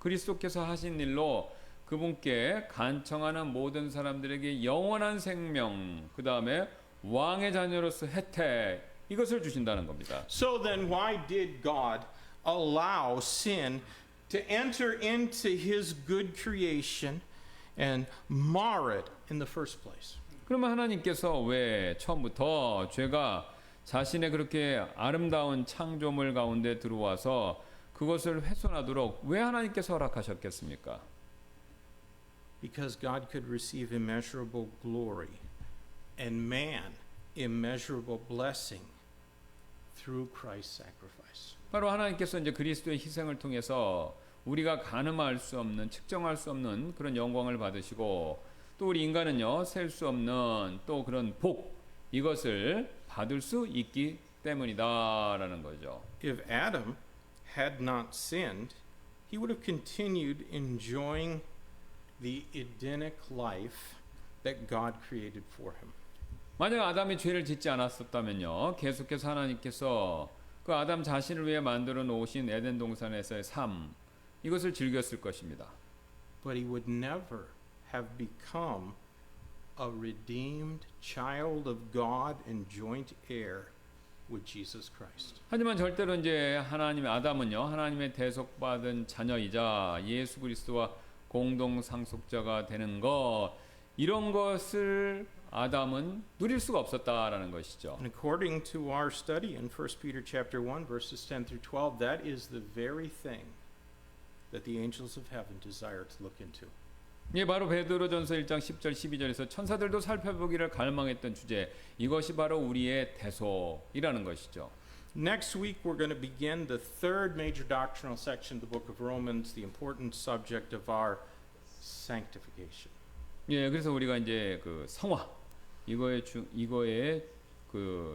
Speaker 2: 그리스도께서 하신 일로 그분께 간청하는 모든 사람들에게 영원한 생명, 그 다음에 왕의 자녀로서 혜택 이것을 주신다는 겁니다.
Speaker 1: So then why did God allow sin to enter into His good creation and mar it in the first place?
Speaker 2: 그러면 하나님께서 왜 처음부터 죄가 자신의 그렇게 아름다운 창조물 가운데 들어와서 그것을 훼손하도록 왜 하나님께서 허락하셨겠습니까?
Speaker 1: Because God could receive immeasurable glory and man immeasurable blessing through Christ's sacrifice.
Speaker 2: 바로 하나님께서 이제 그리스도의 희생을 통해서 우리가 가늠할 수 없는 측정할 수 없는 그런 영광을 받으시고 또 우리 인간은요 셀 수 없는 또 그런 복 이것을 받을 수 있기 때문이다라는 거죠.
Speaker 1: If Adam had not sinned, he would have continued enjoying the Edenic life that God created for him.
Speaker 2: 만약 아담이 죄를 짓지 않았었다면요 계속해서 하나님께서 그 아담 자신을 위해 만들어 놓으신 에덴 동산에서의 삶 이것을 즐겼을 것입니다.
Speaker 1: But he would never have become a redeemed child of God and joint heir with Jesus Christ.
Speaker 2: 하지만 절대로 이제 아담은요 하나님의 대속받은 자녀이자 예수 그리스도와 공동 상속자가 되는 것 이런 것을 아담은 누릴 수가 없었다라는 것이죠.
Speaker 1: And according to our study in 1 Peter chapter 1 verses 10 through 12, that is the very thing that the angels of heaven desire to look into.
Speaker 2: 예, 바로 베드로전서 1장 10절 12절에서 천사들도 살펴보기를 갈망했던 주제 이것이 바로 우리의 대속이라는 것이죠.
Speaker 1: Next week we're going to begin the third major doctrinal section of the book of Romans, the important subject of our sanctification.
Speaker 2: 예, 그래서 우리가 이제 그 성화 이거의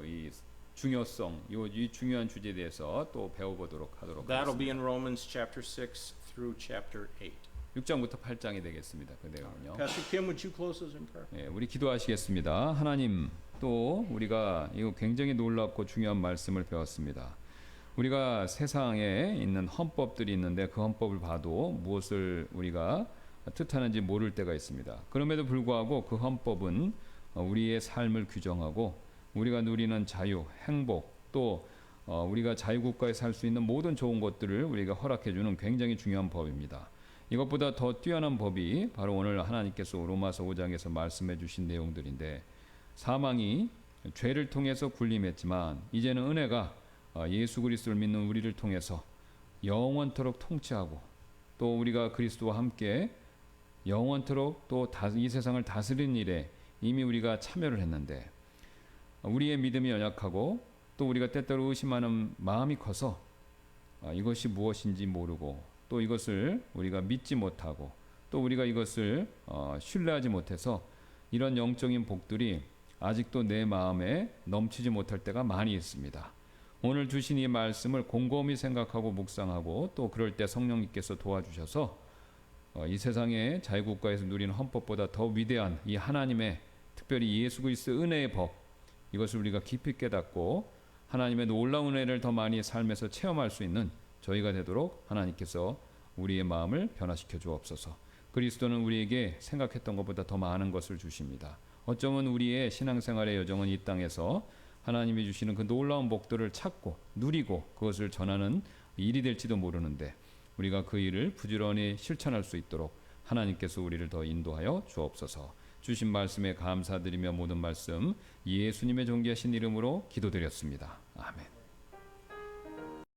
Speaker 2: 이 중요성 이 중요한 주제에 대해서 또 배워보도록 하도록
Speaker 1: That'll be
Speaker 2: 하겠습니다.
Speaker 1: in Romans chapter 6 through chapter 8.
Speaker 2: 6장부터 8장이 되겠습니다. 그 내용은요.
Speaker 1: Pastor Kim, would you close us in prayer?
Speaker 2: 예, 우리 기도하시겠습니다. 하나님, 또 우리가 이거 굉장히 놀랍고 중요한 말씀을 배웠습니다. 우리가 세상에 있는 헌법들이 있는데 그 헌법을 봐도 무엇을 우리가 뜻하는지 모를 때가 있습니다. 그럼에도 불구하고 그 헌법은 우리의 삶을 규정하고 우리가 누리는 자유, 행복, 또 우리가 자유국가에 살 수 있는 모든 좋은 것들을 우리가 허락해주는 굉장히 중요한 법입니다. 이것보다 더 뛰어난 법이 바로 오늘 하나님께서 로마서 5장에서 말씀해 주신 내용들인데 사망이 죄를 통해서 군림했지만 이제는 은혜가 예수 그리스도를 믿는 우리를 통해서 영원토록 통치하고 또 우리가 그리스도와 함께 영원토록 또 이 세상을 다스리는 일에 이미 우리가 참여를 했는데 우리의 믿음이 연약하고 또 우리가 때때로 의심하는 마음이 커서 이것이 무엇인지 모르고 또 이것을 우리가 믿지 못하고 또 우리가 이것을 신뢰하지 못해서 이런 영적인 복들이 아직도 내 마음에 넘치지 못할 때가 많이 있습니다. 오늘 주신 이 말씀을 곰곰이 생각하고 묵상하고 또 그럴 때 성령님께서 도와주셔서 이 세상의 자유국가에서 누리는 헌법보다 더 위대한 이 하나님의 특별히 예수 그리스도의 은혜의 법, 이것을 우리가 깊이 깨닫고 하나님의 놀라운 은혜를 더 많이 삶에서 체험할 수 있는 저희가 되도록 하나님께서 우리의 마음을 변화시켜 주옵소서. 그리스도는 우리에게 생각했던 것보다 더 많은 것을 주십니다. 어쩌면 우리의 신앙생활의 여정은 이 땅에서 하나님이 주시는 그 놀라운 복들을 찾고 누리고 그것을 전하는 일이 될지도 모르는데 우리가 그 일을 부지런히 실천할 수 있도록 하나님께서 우리를 더 인도하여 주옵소서. 주신 말씀에 감사드리며 모든 말씀 예수님의 존귀하신 이름으로 기도드렸습니다. 아멘.